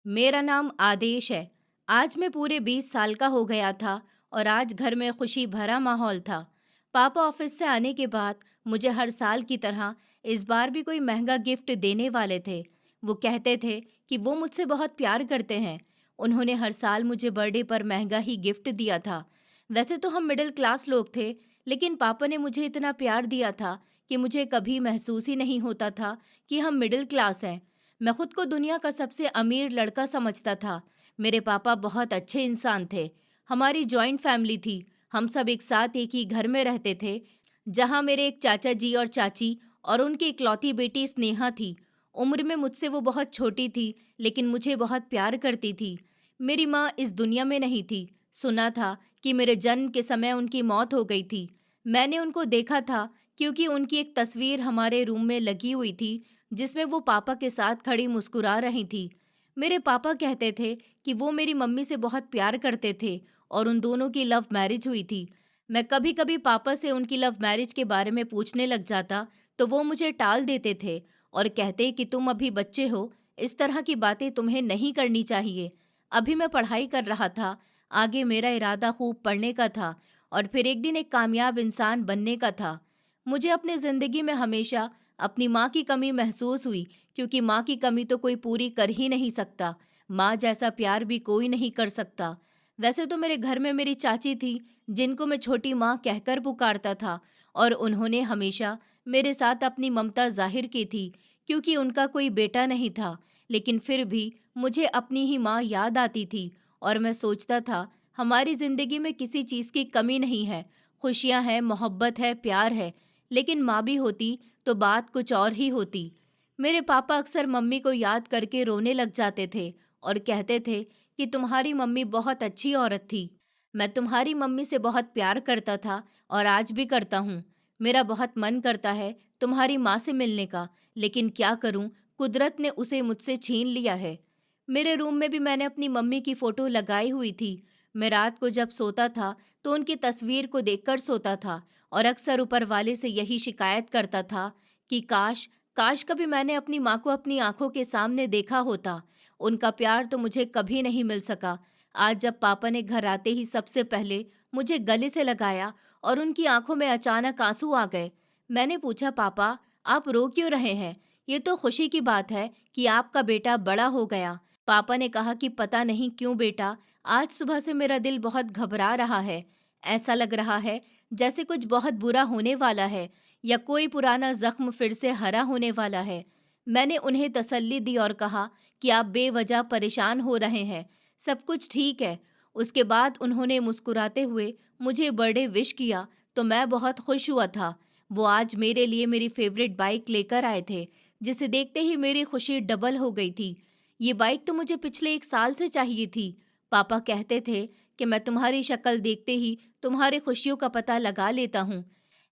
मेरा नाम आदेश है। आज मैं पूरे 20 साल का हो गया था और आज घर में खुशी भरा माहौल था। पापा ऑफिस से आने के बाद मुझे हर साल की तरह इस बार भी कोई महंगा गिफ्ट देने वाले थे। वो कहते थे कि वो मुझसे बहुत प्यार करते हैं। उन्होंने हर साल मुझे बर्थडे पर महंगा ही गिफ्ट दिया था। वैसे तो हम मिडिल क्लास लोग थे, लेकिन पापा ने मुझे इतना प्यार दिया था कि मुझे कभी महसूस ही नहीं होता था कि हम मिडिल क्लास हैं। मैं खुद को दुनिया का सबसे अमीर लड़का समझता था। मेरे पापा बहुत अच्छे इंसान थे। हमारी जॉइंट फैमिली थी। हम सब एक साथ एक ही घर में रहते थे, जहाँ मेरे एक चाचा जी और चाची और उनकी इकलौती बेटी स्नेहा थी। उम्र में मुझसे वो बहुत छोटी थी, लेकिन मुझे बहुत प्यार करती थी। मेरी माँ इस दुनिया में नहीं थी। सुना था कि मेरे जन्म के समय उनकी मौत हो गई थी। मैंने उनको देखा था, क्योंकि उनकी एक तस्वीर हमारे रूम में लगी हुई थी, जिसमें वो पापा के साथ खड़ी मुस्कुरा रही थी। मेरे पापा कहते थे कि वो मेरी मम्मी से बहुत प्यार करते थे और उन दोनों की लव मैरिज हुई थी। मैं कभी-कभी पापा से उनकी लव मैरिज के बारे में पूछने लग जाता, तो वो मुझे टाल देते थे और कहते कि तुम अभी बच्चे हो, इस तरह की बातें तुम्हें नहीं करनी चाहिए। अभी मैं पढ़ाई कर रहा था, आगे मेरा इरादा खूब पढ़ने का था और फिर एक दिन एक कामयाब इंसान बनने का था। मुझे अपनी ज़िंदगी में हमेशा अपनी माँ की कमी महसूस हुई, क्योंकि माँ की कमी तो कोई पूरी कर ही नहीं सकता। माँ जैसा प्यार भी कोई नहीं कर सकता। वैसे तो मेरे घर में मेरी चाची थी, जिनको मैं छोटी माँ कहकर पुकारता था, और उन्होंने हमेशा मेरे साथ अपनी ममता जाहिर की थी, क्योंकि उनका कोई बेटा नहीं था। लेकिन फिर भी मुझे अपनी ही माँ याद आती थी और मैं सोचता था, हमारी ज़िंदगी में किसी चीज़ की कमी नहीं है। खुशियाँ हैं, मोहब्बत है, प्यार है, लेकिन माँ भी होती तो बात कुछ और ही होती। मेरे पापा अक्सर मम्मी को याद करके रोने लग जाते थे और कहते थे कि तुम्हारी मम्मी बहुत अच्छी औरत थी। मैं तुम्हारी मम्मी से बहुत प्यार करता था और आज भी करता हूँ। मेरा बहुत मन करता है तुम्हारी माँ से मिलने का, लेकिन क्या करूँ, कुदरत ने उसे मुझसे छीन लिया है। मेरे रूम में भी मैंने अपनी मम्मी की फ़ोटो लगाई हुई थी। मैं रात को जब सोता था तो उनकी तस्वीर को देखकर सोता था और अक्सर ऊपर वाले से यही शिकायत करता था कि काश काश कभी मैंने अपनी माँ को अपनी आंखों के सामने देखा होता। उनका प्यार तो मुझे कभी नहीं मिल सका। आज जब पापा ने घर आते ही सबसे पहले मुझे गले से लगाया और उनकी आंखों में अचानक आंसू आ गए। मैंने पूछा, पापा आप रो क्यों रहे हैं? ये तो खुशी की बात है कि आपका बेटा बड़ा हो गया। पापा ने कहा कि पता नहीं क्यों बेटा, आज सुबह से मेरा दिल बहुत घबरा रहा है। ऐसा लग रहा है जैसे कुछ बहुत बुरा होने वाला है या कोई पुराना जख्म फिर से हरा होने वाला है। मैंने उन्हें तसल्ली दी और कहा कि आप बेवजह परेशान हो रहे हैं, सब कुछ ठीक है। उसके बाद उन्होंने मुस्कुराते हुए मुझे बर्थडे विश किया, तो मैं बहुत खुश हुआ था। वो आज मेरे लिए मेरी फेवरेट बाइक लेकर आए थे, जिसे देखते ही मेरी खुशी डबल हो गई थी। ये बाइक तो मुझे पिछले 1 साल से चाहिए थी। पापा कहते थे कि मैं तुम्हारी शक्ल देखते ही तुम्हारी खुशियों का पता लगा लेता हूँ,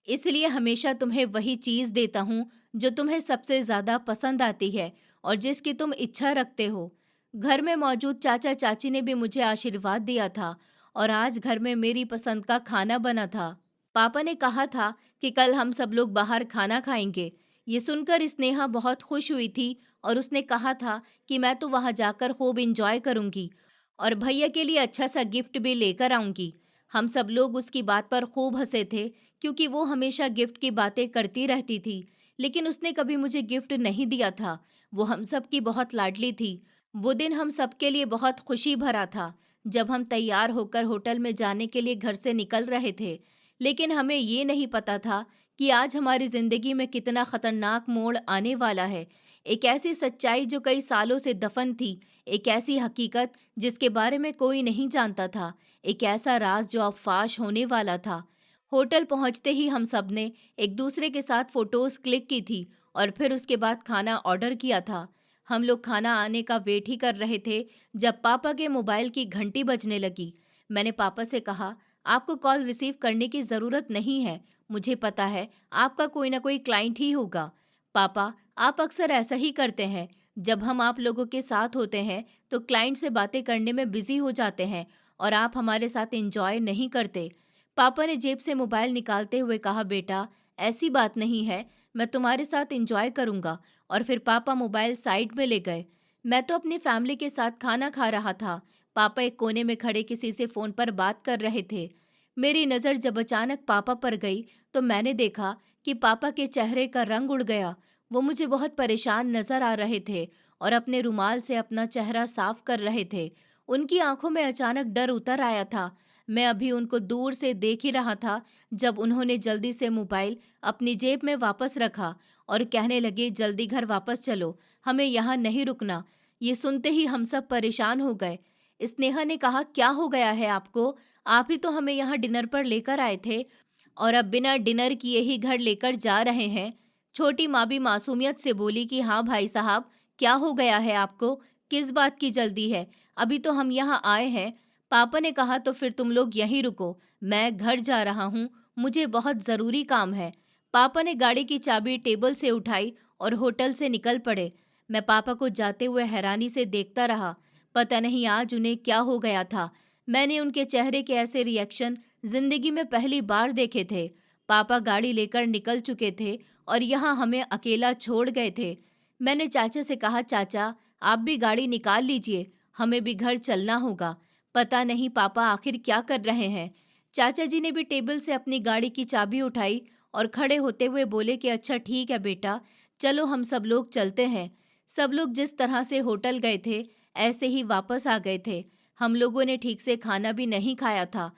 इसलिए हमेशा तुम्हें वही चीज़ देता हूँ जो तुम्हें सबसे ज़्यादा पसंद आती है और जिसकी तुम इच्छा रखते हो। घर में मौजूद चाचा चाची ने भी मुझे आशीर्वाद दिया था और आज घर में मेरी पसंद का खाना बना था। पापा ने कहा था कि कल हम सब लोग बाहर खाना खाएंगे। ये सुनकर स्नेहा बहुत खुश हुई थी और उसने कहा था कि मैं तो वहाँ जाकर खूब इंजॉय करूंगी और भैया के लिए अच्छा सा गिफ्ट भी लेकर आऊंगी। हम सब लोग उसकी बात पर खूब हंसे थे, क्योंकि वो हमेशा गिफ्ट की बातें करती रहती थी, लेकिन उसने कभी मुझे गिफ्ट नहीं दिया था। वो हम सब की बहुत लाडली थी। वो दिन हम सबके लिए बहुत खुशी भरा था, जब हम तैयार होकर होटल में जाने के लिए घर से निकल रहे थे। लेकिन हमें ये नहीं पता था कि आज हमारी ज़िंदगी में कितना ख़तरनाक मोड़ आने वाला है। एक ऐसी सच्चाई जो कई सालों से दफन थी, एक ऐसी हकीकत जिसके बारे में कोई नहीं जानता था, एक ऐसा राज जो अब फाश होने वाला था। होटल पहुंचते ही हम सब ने एक दूसरे के साथ फोटोज क्लिक की थी और फिर उसके बाद खाना ऑर्डर किया था। हम लोग खाना आने का वेट ही कर रहे थे, जब पापा के मोबाइल की घंटी बजने लगी। मैंने पापा से कहा, आपको कॉल रिसीव करने की ज़रूरत नहीं है, मुझे पता है आपका कोई ना कोई क्लाइंट ही होगा। पापा, आप अक्सर ऐसा ही करते हैं। जब हम आप लोगों के साथ होते हैं तो क्लाइंट से बातें करने में बिजी हो जाते हैं और आप हमारे साथ एंजॉय नहीं करते। पापा ने जेब से मोबाइल निकालते हुए कहा, बेटा ऐसी बात नहीं है, मैं तुम्हारे साथ एंजॉय करूंगा। और फिर पापा मोबाइल साइड में ले गए। मैं तो अपनी फैमिली के साथ खाना खा रहा था। पापा एक कोने में खड़े किसी से फोन पर बात कर रहे थे। मेरी नज़र जब अचानक पापा पर गई तो मैंने देखा कि पापा के चेहरे का रंग उड़ गया। वो मुझे बहुत परेशान नजर आ रहे थे और अपने रुमाल से अपना चेहरा साफ कर रहे थे। उनकी आंखों में अचानक डर उतर आया था। मैं अभी उनको दूर से देख ही रहा था जब उन्होंने जल्दी से मोबाइल अपनी जेब में वापस रखा और कहने लगे, जल्दी घर वापस चलो, हमें यहाँ नहीं रुकना। ये सुनते ही हम सब परेशान हो गए। स्नेहा ने कहा, क्या हो गया है आपको? आप ही तो हमें यहाँ डिनर पर लेकर आए थे और अब बिना डिनर किए ही घर लेकर जा रहे हैं। छोटी माँ भी मासूमियत से बोली कि हाँ भाई साहब, क्या हो गया है आपको? किस बात की जल्दी है? अभी तो हम यहाँ आए हैं। पापा ने कहा, तो फिर तुम लोग यहीं रुको, मैं घर जा रहा हूँ, मुझे बहुत ज़रूरी काम है। पापा ने गाड़ी की चाबी टेबल से उठाई और होटल से निकल पड़े। मैं पापा को जाते हुए हैरानी से देखता रहा। पता नहीं आज उन्हें क्या हो गया था। मैंने उनके चेहरे के ऐसे रिएक्शन जिंदगी में पहली बार देखे थे। पापा गाड़ी लेकर निकल चुके थे और यहाँ हमें अकेला छोड़ गए थे। मैंने चाचा से कहा, चाचा आप भी गाड़ी निकाल लीजिए, हमें भी घर चलना होगा। पता नहीं पापा आखिर क्या कर रहे हैं। चाचा जी ने भी टेबल से अपनी गाड़ी की चाबी उठाई और खड़े होते हुए बोले कि अच्छा ठीक है बेटा, चलो हम सब लोग चलते हैं। सब लोग जिस तरह से होटल गए थे ऐसे ही वापस आ गए थे। हम लोगों ने ठीक से खाना भी नहीं खाया था।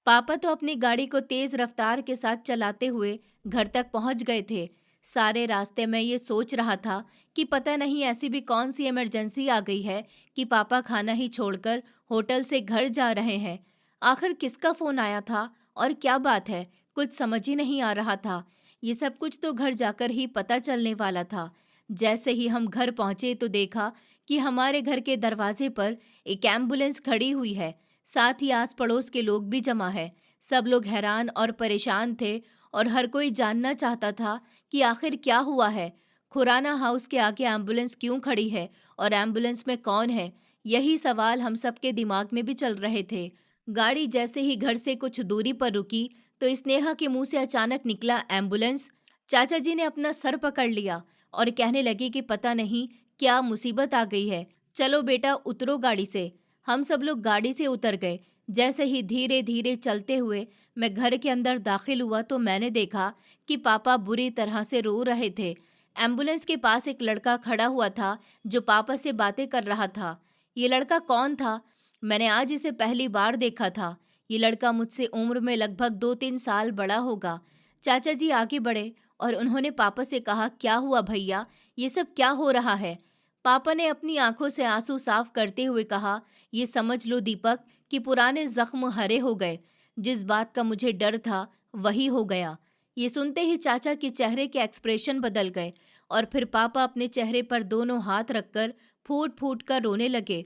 पापा तो अपनी गाड़ी को तेज रफ्तार के साथ चलाते हुए घर तक पहुंच गए थे। सारे रास्ते में ये सोच रहा था कि पता नहीं ऐसी भी कौन सी इमरजेंसी आ गई है कि पापा खाना ही छोड़कर होटल से घर जा रहे हैं। आखिर किसका फोन आया था और क्या बात है, कुछ समझ ही नहीं आ रहा था। ये सब कुछ तो घर जाकर ही पता चलने वाला था। जैसे ही हम घर पहुंचे तो देखा कि हमारे घर के दरवाजे पर एक एम्बुलेंस खड़ी हुई है। साथ ही आस पड़ोस के लोग भी जमा है। सब लोग हैरान और परेशान थे और हर कोई जानना चाहता था कि आखिर क्या हुआ है। खुराना हाउस के आगे एम्बुलेंस क्यों खड़ी है और एम्बुलेंस में कौन है? यही सवाल हम सबके दिमाग में भी चल रहे थे। गाड़ी जैसे ही घर से कुछ दूरी पर रुकी तो स्नेहा के मुंह से अचानक निकला, एम्बुलेंस। चाचा जी ने अपना सर पकड़ लिया और कहने लगे कि पता नहीं क्या मुसीबत आ गई है। चलो बेटा उतरो गाड़ी से। हम सब लोग गाड़ी से उतर गए। जैसे ही धीरे धीरे चलते हुए मैं घर के अंदर दाखिल हुआ तो मैंने देखा कि पापा बुरी तरह से रो रहे थे। एम्बुलेंस के पास एक लड़का खड़ा हुआ था जो पापा से बातें कर रहा था। ये लड़का कौन था? मैंने आज इसे पहली बार देखा था। ये लड़का मुझसे उम्र में लगभग 2-3 साल बड़ा होगा। चाचा जी आगे बढ़े और उन्होंने पापा से कहा, क्या हुआ भैया, ये सब क्या हो रहा है? पापा ने अपनी आंखों से आंसू साफ करते हुए कहा, ये समझ लो दीपक कि पुराने जख्म हरे हो गए। जिस बात का मुझे डर था वही हो गया। ये सुनते ही चाचा के चेहरे के एक्सप्रेशन बदल गए और फिर पापा अपने चेहरे पर दोनों हाथ रखकर फूट फूट कर रोने लगे।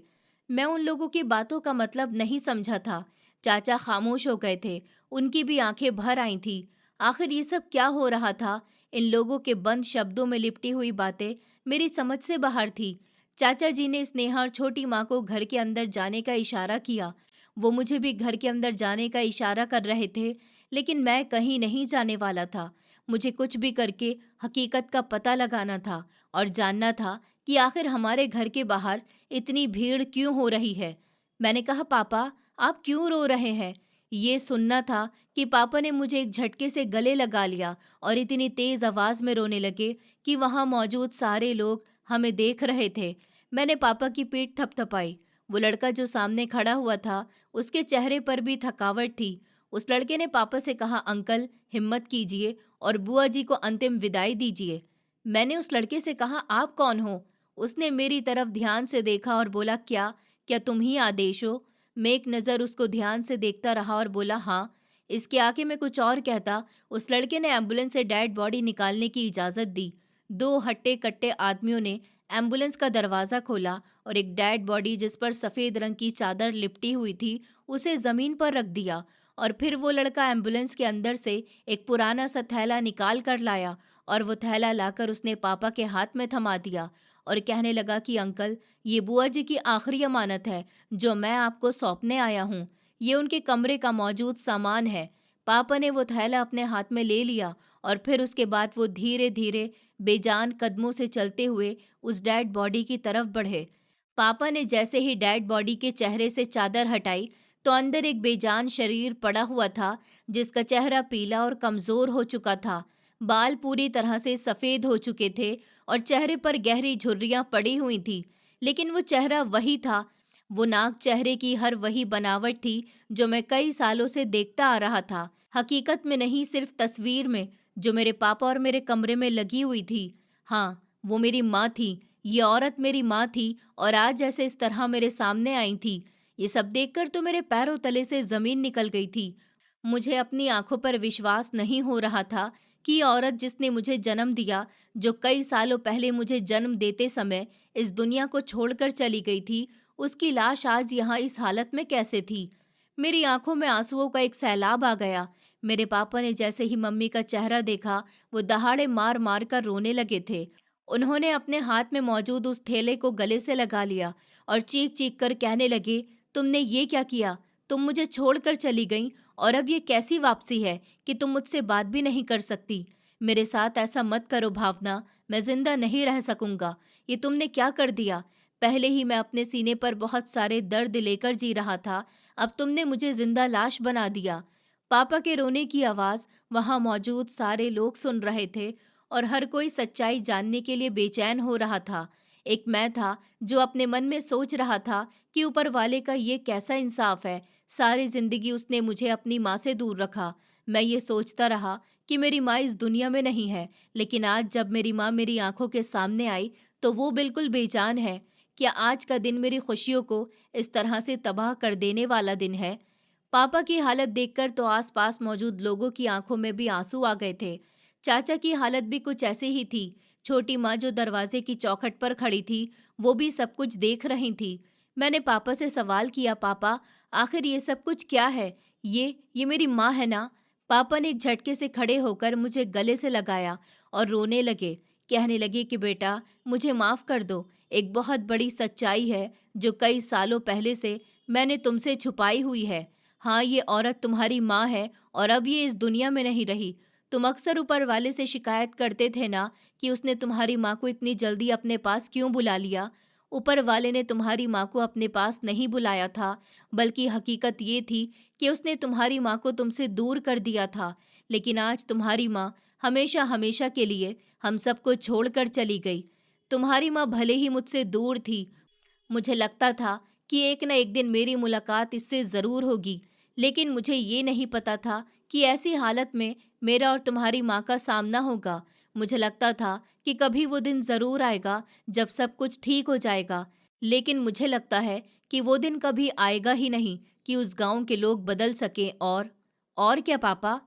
मैं उन लोगों की बातों का मतलब नहीं समझा था। चाचा खामोश हो गए थे, उनकी भी आंखें भर आई थी। आखिर ये सब क्या हो रहा था? इन लोगों के बंद शब्दों में लिपटी हुई बातें मेरी समझ से बाहर थी। चाचा जी ने स्नेहा और छोटी माँ को घर के अंदर जाने का इशारा किया। वो मुझे भी घर के अंदर जाने का इशारा कर रहे थे, लेकिन मैं कहीं नहीं जाने वाला था। मुझे कुछ भी करके हकीकत का पता लगाना था और जानना था कि आखिर हमारे घर के बाहर इतनी भीड़ क्यों हो रही है। मैंने कहा, पापा आप क्यों रो रहे हैं? ये सुनना था कि पापा ने मुझे एक झटके से गले लगा लिया और इतनी तेज आवाज में रोने लगे कि वहां मौजूद सारे लोग हमें देख रहे थे। मैंने पापा की पीठ थपथपाई। वो लड़का जो सामने खड़ा हुआ था उसके चेहरे पर भी थकावट थी। उस लड़के ने पापा से कहा, अंकल हिम्मत कीजिए और बुआ जी को अंतिम विदाई दीजिए। मैंने उस लड़के से कहा, आप कौन हो? उसने मेरी तरफ ध्यान से देखा और बोला, क्या क्या तुम ही आदेश हो? मैं एक नज़र उसको ध्यान से देखता रहा और बोला, हाँ। इसके आगे मैं कुछ और कहता उस लड़के ने एम्बुलेंस से डेड बॉडी निकालने की इजाज़त दी। दो हट्टे कट्टे आदमियों ने एम्बुलेंस का दरवाज़ा खोला और एक डेड बॉडी जिस पर सफ़ेद रंग की चादर लिपटी हुई थी उसे ज़मीन पर रख दिया। और फिर वो लड़का एम्बुलेंस के अंदर से एक पुराना सा थैला निकाल कर लाया और वो थैला लाकर उसने पापा के हाथ में थमा दिया और कहने लगा कि अंकल, ये बुआ जी की आखिरी अमानत है जो मैं आपको सौंपने आया हूँ। ये उनके कमरे का मौजूद सामान है। पापा ने वो थैला अपने हाथ में ले लिया और फिर उसके बाद वो धीरे धीरे बेजान कदमों से चलते हुए उस डेड बॉडी की तरफ बढ़े। पापा ने जैसे ही डेड बॉडी के चेहरे से चादर हटाई तो अंदर एक बेजान शरीर पड़ा हुआ था, जिसका चेहरा पीला और कमजोर हो चुका था। बाल पूरी तरह से सफेद हो चुके थे और चेहरे पर गहरी झुर्रियां पड़ी हुई थी, लेकिन वो चेहरा वही था। वो नाक चेहरे की हर वही बनावट थी जो मैं कई सालों से देखता आ रहा था, हकीकत में नहीं, सिर्फ तस्वीर में, जो मेरे पापा और मेरे कमरे में लगी हुई थी। हाँ, वो मेरी माँ थी। ये औरत मेरी माँ थी और आज ऐसे इस तरह मेरे सामने आई थी। ये सब देखकर तो मेरे पैरों तले से जमीन निकल गई थी। मुझे अपनी आंखों पर विश्वास नहीं हो रहा था कि ये औरत जिसने मुझे जन्म दिया, जो कई सालों पहले मुझे जन्म देते समय इस दुनिया को छोड़कर चली गई थी, उसकी लाश आज यहाँ इस हालत में कैसे थी। मेरी आंखों में आंसुओं का एक सैलाब आ गया। मेरे पापा ने जैसे ही मम्मी का चेहरा देखा, वो दहाड़े मार मार कर रोने लगे थे। उन्होंने अपने हाथ में मौजूद उस थैले को गले से लगा लिया और चीख चीख कर कहने लगे, तुमने ये क्या किया? तुम मुझे छोड़कर चली गई और अब ये कैसी वापसी है कि तुम मुझसे बात भी नहीं कर सकती? मेरे साथ ऐसा मत करो भावना, मैं जिंदा नहीं रह सकूंगा। ये तुमने क्या कर दिया? पहले ही मैं अपने सीने पर बहुत सारे दर्द लेकर जी रहा था, अब तुमने मुझे जिंदा लाश बना दिया। पापा के रोने की आवाज़ वहां मौजूद सारे लोग सुन रहे थे और हर कोई सच्चाई जानने के लिए बेचैन हो रहा था। एक मैं था जो अपने मन में सोच रहा था कि ऊपर वाले का ये कैसा इंसाफ है। सारी जिंदगी उसने मुझे अपनी माँ से दूर रखा। मैं ये सोचता रहा कि मेरी माँ इस दुनिया में नहीं है, लेकिन आज जब मेरी माँ मेरी आंखों के सामने आई तो वो बिल्कुल बेजान है। क्या आज का दिन मेरी खुशियों को इस तरह से तबाह कर देने वाला दिन है? पापा की हालत देखकर तो आसपास मौजूद लोगों की आंखों में भी आंसू आ गए थे। चाचा की हालत भी कुछ ऐसे ही थी। छोटी माँ जो दरवाजे की चौखट पर खड़ी थी, वो भी सब कुछ देख रही थी। मैंने पापा से सवाल किया, पापा, आखिर ये सब कुछ क्या है? ये मेरी माँ है ना? पापा ने एक झटके से खड़े होकर मुझे गले से लगाया और रोने लगे। कहने लगे कि बेटा, मुझे माफ़ कर दो। एक बहुत बड़ी सच्चाई है जो कई सालों पहले से मैंने तुमसे छुपाई हुई है। हाँ, ये औरत तुम्हारी माँ है और अब ये इस दुनिया में नहीं रही। तुम अक्सर ऊपर वाले से शिकायत करते थे ना कि उसने तुम्हारी माँ को इतनी जल्दी अपने पास क्यों बुला लिया। ऊपर वाले ने तुम्हारी माँ को अपने पास नहीं बुलाया था, बल्कि हकीकत ये थी कि उसने तुम्हारी माँ को तुमसे दूर कर दिया था। लेकिन आज तुम्हारी माँ हमेशा हमेशा के लिए हम सबको छोड़कर चली गई। तुम्हारी माँ भले ही मुझसे दूर थी, मुझे लगता था कि एक न एक दिन मेरी मुलाकात इससे ज़रूर होगी, लेकिन मुझे ये नहीं पता था कि ऐसी हालत में मेरा और तुम्हारी माँ का सामना होगा। मुझे लगता था कि कभी वो दिन ज़रूर आएगा जब सब कुछ ठीक हो जाएगा, लेकिन मुझे लगता है कि वो दिन कभी आएगा ही नहीं कि उस गांव के लोग बदल सकें। और क्या पापा?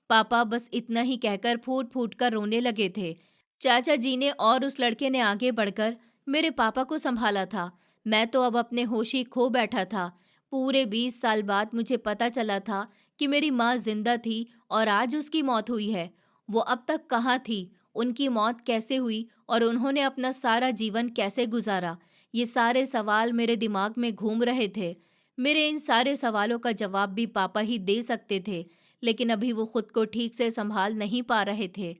पापा बस इतना ही कहकर फूट फूट कर रोने लगे थे। चाचा जी ने और उस लड़के ने आगे बढ़कर मेरे पापा को संभाला था। मैं तो अब अपने होश ही खो बैठा था। पूरे 20 साल बाद मुझे पता चला था कि मेरी माँ जिंदा थी और आज उसकी मौत हुई है। वो अब तक कहाँ थी? उनकी मौत कैसे हुई और उन्होंने अपना सारा जीवन कैसे गुजारा? ये सारे सवाल मेरे दिमाग में घूम रहे थे। मेरे इन सारे सवालों का जवाब भी पापा ही दे सकते थे, लेकिन अभी वो खुद को ठीक से संभाल नहीं पा रहे थे।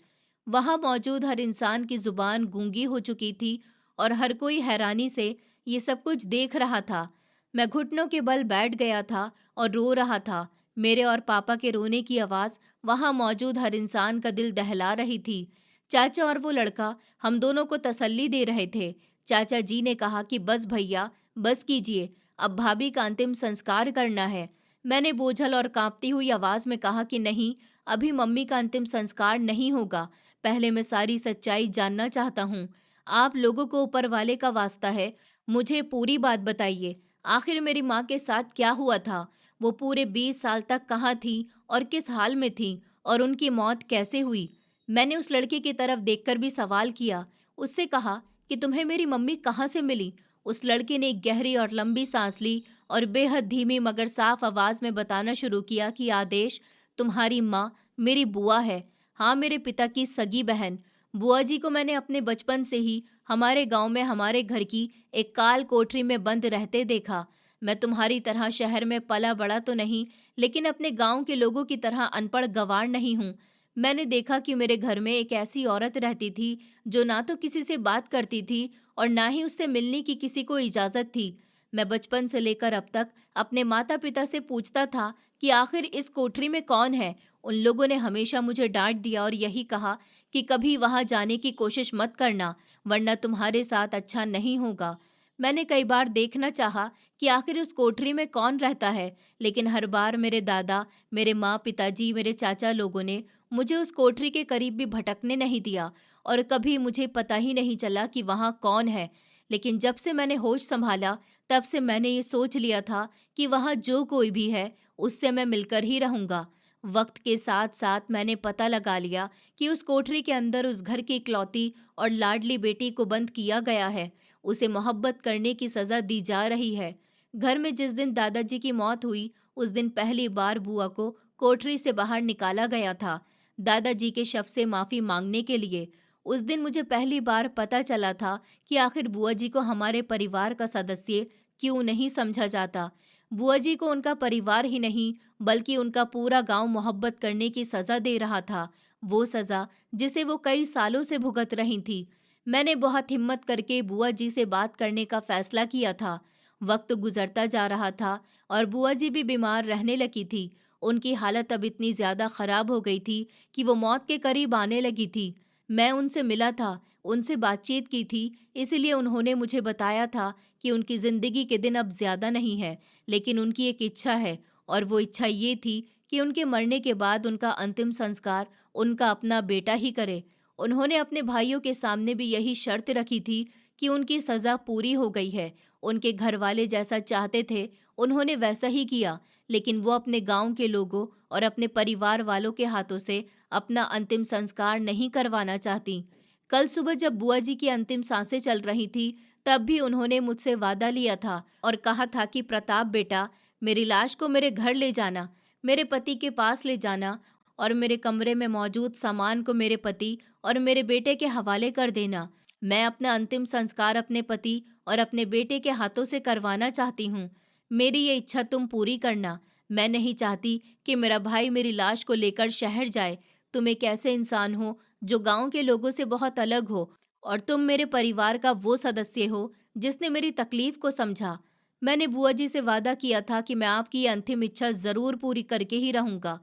वहाँ मौजूद हर इंसान की जुबान गूंगी हो चुकी थी और हर कोई हैरानी से ये सब कुछ देख रहा था। मैं घुटनों के बल बैठ गया था और रो रहा था। मेरे और पापा के रोने की आवाज़ वहाँ मौजूद हर इंसान का दिल दहला रही थी। चाचा और वो लड़का हम दोनों को तसल्ली दे रहे थे। चाचा जी ने कहा कि बस भैया, बस कीजिए, अब भाभी का अंतिम संस्कार करना है। मैंने बोझल और कांपती हुई आवाज़ में कहा कि नहीं, अभी मम्मी का अंतिम संस्कार नहीं होगा। पहले मैं सारी सच्चाई जानना चाहता हूँ। आप लोगों को ऊपर वाले का वास्ता है, मुझे पूरी बात बताइए। आखिर मेरी माँ के साथ क्या हुआ था? वो पूरे 20 साल तक कहाँ थी और किस हाल में थी, और उनकी मौत कैसे हुई? मैंने उस लड़के की तरफ देखकर भी सवाल किया। उससे कहा कि तुम्हें मेरी मम्मी कहाँ से मिली? उस लड़के ने एक गहरी और लंबी सांस ली और बेहद धीमी मगर साफ आवाज में बताना शुरू किया कि आदेश, तुम्हारी माँ मेरी बुआ है। हाँ, मेरे पिता की सगी बहन। बुआ जी को मैंने अपने बचपन से ही हमारे गांव में हमारे घर की एक काल कोठरी में बंद रहते देखा। मैं तुम्हारी तरह शहर में पला बड़ा तो नहीं, लेकिन अपने गांव के लोगों की तरह अनपढ़ गंवार नहीं हूँ। मैंने देखा कि मेरे घर में एक ऐसी औरत रहती थी जो ना तो किसी से बात करती थी और ना ही उससे मिलने की किसी को इजाज़त थी। मैं बचपन से लेकर अब तक अपने माता-पिता से पूछता था कि आखिर इस कोठरी में कौन है? उन लोगों ने हमेशा मुझे डाँट दिया और यही कहा कि कभी वहाँ जाने की कोशिश मत करना, वरना तुम्हारे साथ अच्छा नहीं होगा। मैंने कई बार देखना चाहा कि आखिर उस कोठरी में कौन रहता है, लेकिन हर बार मेरे दादा, मेरे माँ, पिताजी, मेरे चाचा लोगों ने मुझे उस कोठरी के करीब भी भटकने नहीं दिया और कभी मुझे पता ही नहीं चला कि वहाँ कौन है। लेकिन जब से मैंने होश संभाला, तब से मैंने ये सोच लिया था कि वहाँ जो कोई भी है, उससे मैं मिलकर ही रहूँगा। वक्त के साथ-साथ मैंने पता लगा लिया कि उस कोठरी के अंदर उस घर की इकलौती और लाडली बेटी को बंद किया गया है। उसे मोहब्बत करने की सज़ा दी जा रही है। घर में जिस दिन दादाजी की मौत हुई, उस दिन पहली बार बुआ को कोठरी से बाहर निकाला गया था, दादाजी के शव से माफ़ी मांगने के लिए। उस दिन मुझे पहली बार पता चला था कि आखिर बुआ जी को हमारे परिवार का सदस्य क्यों नहीं समझा जाता। बुआ जी को उनका परिवार ही नहीं, बल्कि उनका पूरा गांव मोहब्बत करने की सज़ा दे रहा था। वो सज़ा जिसे वो कई सालों से भुगत रही थी। मैंने बहुत हिम्मत करके बुआ जी से बात करने का फैसला किया था। वक्त गुजरता जा रहा था और बुआ जी भी बीमार रहने लगी थी। उनकी हालत अब इतनी ज़्यादा ख़राब हो गई थी कि वो मौत के करीब आने लगी थी। मैं उनसे मिला था, उनसे बातचीत की थी, इसीलिए उन्होंने मुझे बताया था कि उनकी ज़िंदगी के दिन अब ज़्यादा नहीं है, लेकिन उनकी एक इच्छा है और वो इच्छा ये थी कि उनके मरने के बाद उनका अंतिम संस्कार उनका अपना बेटा ही करे। उन्होंने अपने भाइयों के सामने भी यही शर्त रखी थी कि उनकी सज़ा पूरी हो गई है। उनके घरवाले जैसा चाहते थे, उन्होंने वैसा ही किया, लेकिन वो अपने गाँव के लोगों और अपने परिवार वालों के हाथों से अपना अंतिम संस्कार नहीं करवाना चाहती। कल सुबह जब बुआ जी की अंतिम सांसें चल रही थी, तब भी उन्होंने मुझसे वादा लिया था और कहा था कि प्रताप बेटा, मेरी लाश को मेरे घर ले जाना, मेरे पति के पास ले जाना और मेरे कमरे में मौजूद सामान को मेरे पति और मेरे बेटे के हवाले कर देना। मैं अपना अंतिम संस्कार अपने पति और अपने बेटे के हाथों से करवाना चाहती हूँ। मेरी ये इच्छा तुम पूरी करना। मैं नहीं चाहती कि मेरा भाई मेरी लाश को लेकर शहर जाए। तुम एक ऐसे इंसान हो जो गांव के लोगों से बहुत अलग हो और तुम मेरे परिवार का वो सदस्य हो जिसने मेरी तकलीफ को समझा। मैंने बुआ जी से वादा किया था कि मैं आपकी ये अंतिम इच्छा ज़रूर पूरी करके ही रहूँगा।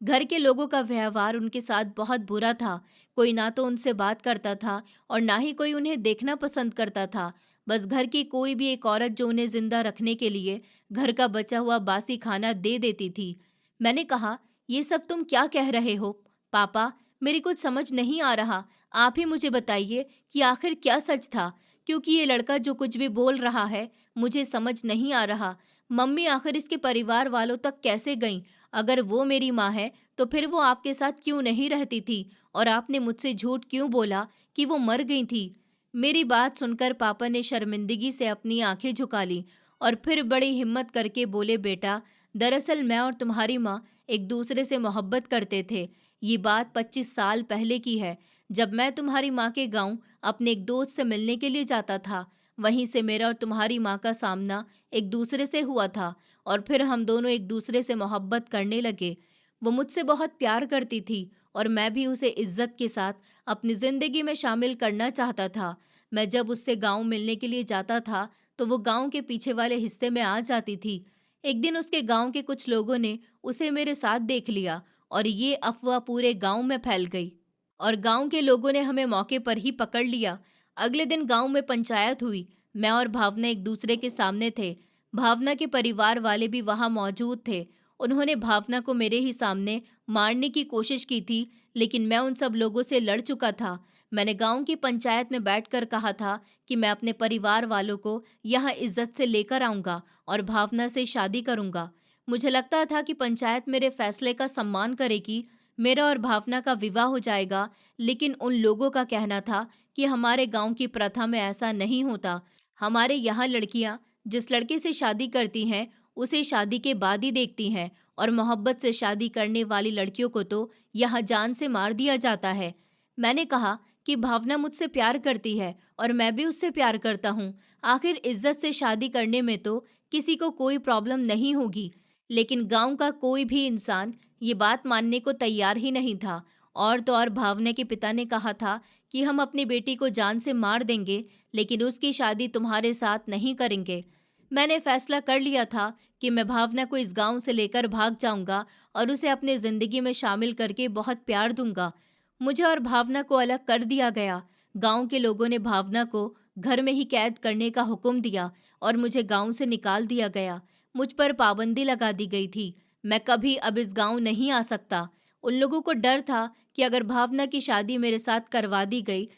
घर के लोगों का व्यवहार उनके साथ बहुत बुरा था। कोई ना तो उनसे बात करता था और ना ही कोई उन्हें देखना पसंद करता था। बस घर की कोई भी एक औरत जो उन्हें जिंदा रखने के लिए घर का बचा हुआ बासी खाना दे देती थी। मैंने कहा, ये सब तुम क्या कह रहे हो? पापा, मेरी कुछ समझ नहीं आ रहा। आप ही मुझे बताइए कि आखिर क्या सच था? क्योंकि ये लड़का जो कुछ भी बोल रहा है, मुझे समझ नहीं आ रहा। मम्मी आखिर इसके परिवार वालों तक कैसे गईं? अगर वो मेरी माँ है, तो फिर वो आपके साथ क्यों नहीं रहती थी? और आपने मुझसे झूठ क्यों बोला कि वो मर गई थी? मेरी बात सुनकर पापा ने शर्मिंदगी से अपनी आंखें झुका ली और फिर बड़ी हिम्मत करके बोले, बेटा, दरअसल मैं और तुम्हारी माँ एक दूसरे से मोहब्बत करते थे। ये बात 25 साल पहले की है, जब मैं तुम्हारी माँ के गांव अपने एक दोस्त से मिलने के लिए जाता था। वहीं से मेरा और तुम्हारी माँ का सामना एक दूसरे से हुआ था और फिर हम दोनों एक दूसरे से मोहब्बत करने लगे। वो मुझसे बहुत प्यार करती थी और मैं भी उसे इज्जत के साथ अपनी ज़िंदगी में शामिल करना चाहता था। मैं जब उससे गाँव मिलने के लिए जाता था, तो वो गाँव के पीछे वाले हिस्से में आ जाती थी। एक दिन उसके गाँव के कुछ लोगों ने उसे मेरे साथ देख लिया और ये अफ़वाह पूरे गाँव में फैल गई और गाँव के लोगों ने हमें मौके पर ही पकड़ लिया। अगले दिन गाँव में पंचायत हुई। मैं और भावना एक दूसरे के सामने थे। भावना के परिवार वाले भी वहाँ मौजूद थे। उन्होंने भावना को मेरे ही सामने मारने की कोशिश की थी, लेकिन मैं उन सब लोगों से लड़ चुका था। मैंने गांव की पंचायत में बैठकर कहा था कि मैं अपने परिवार वालों को यहाँ इज्जत से लेकर आऊँगा और भावना से शादी करूँगा। मुझे लगता था कि पंचायत मेरे फैसले का सम्मान करेगी, मेरा और भावना का विवाह हो जाएगा, लेकिन उन लोगों का कहना था कि हमारे गांव की प्रथा में ऐसा नहीं होता। हमारे यहाँ लड़कियाँ जिस लड़के से शादी करती हैं, उसे शादी के बाद ही देखती हैं और मोहब्बत से शादी करने वाली लड़कियों को तो यहाँ जान से मार दिया जाता है। मैंने कहा कि भावना मुझसे प्यार करती है और मैं भी उससे प्यार करता हूँ। आखिर इज्जत से शादी करने में तो किसी को कोई प्रॉब्लम नहीं होगी, लेकिन गांव का कोई भी इंसान ये बात मानने को तैयार ही नहीं था। और तो और भावना के पिता ने कहा था कि हम अपनी बेटी को जान से मार देंगे, लेकिन उसकी शादी तुम्हारे साथ नहीं करेंगे। मैंने फैसला कर लिया था कि मैं भावना को इस गांव से लेकर भाग जाऊंगा और उसे अपनी जिंदगी में शामिल करके बहुत प्यार दूंगा। मुझे और भावना को अलग कर दिया गया। गांव के लोगों ने भावना को घर में ही कैद करने का हुक्म दिया और मुझे गांव से निकाल दिया गया। मुझ पर पाबंदी लगा दी गई थी। मैं कभी अब इस गांव नहीं आ सकता। उन लोगों को डर था कि अगर भावना की शादी मेरे साथ करवा दी गई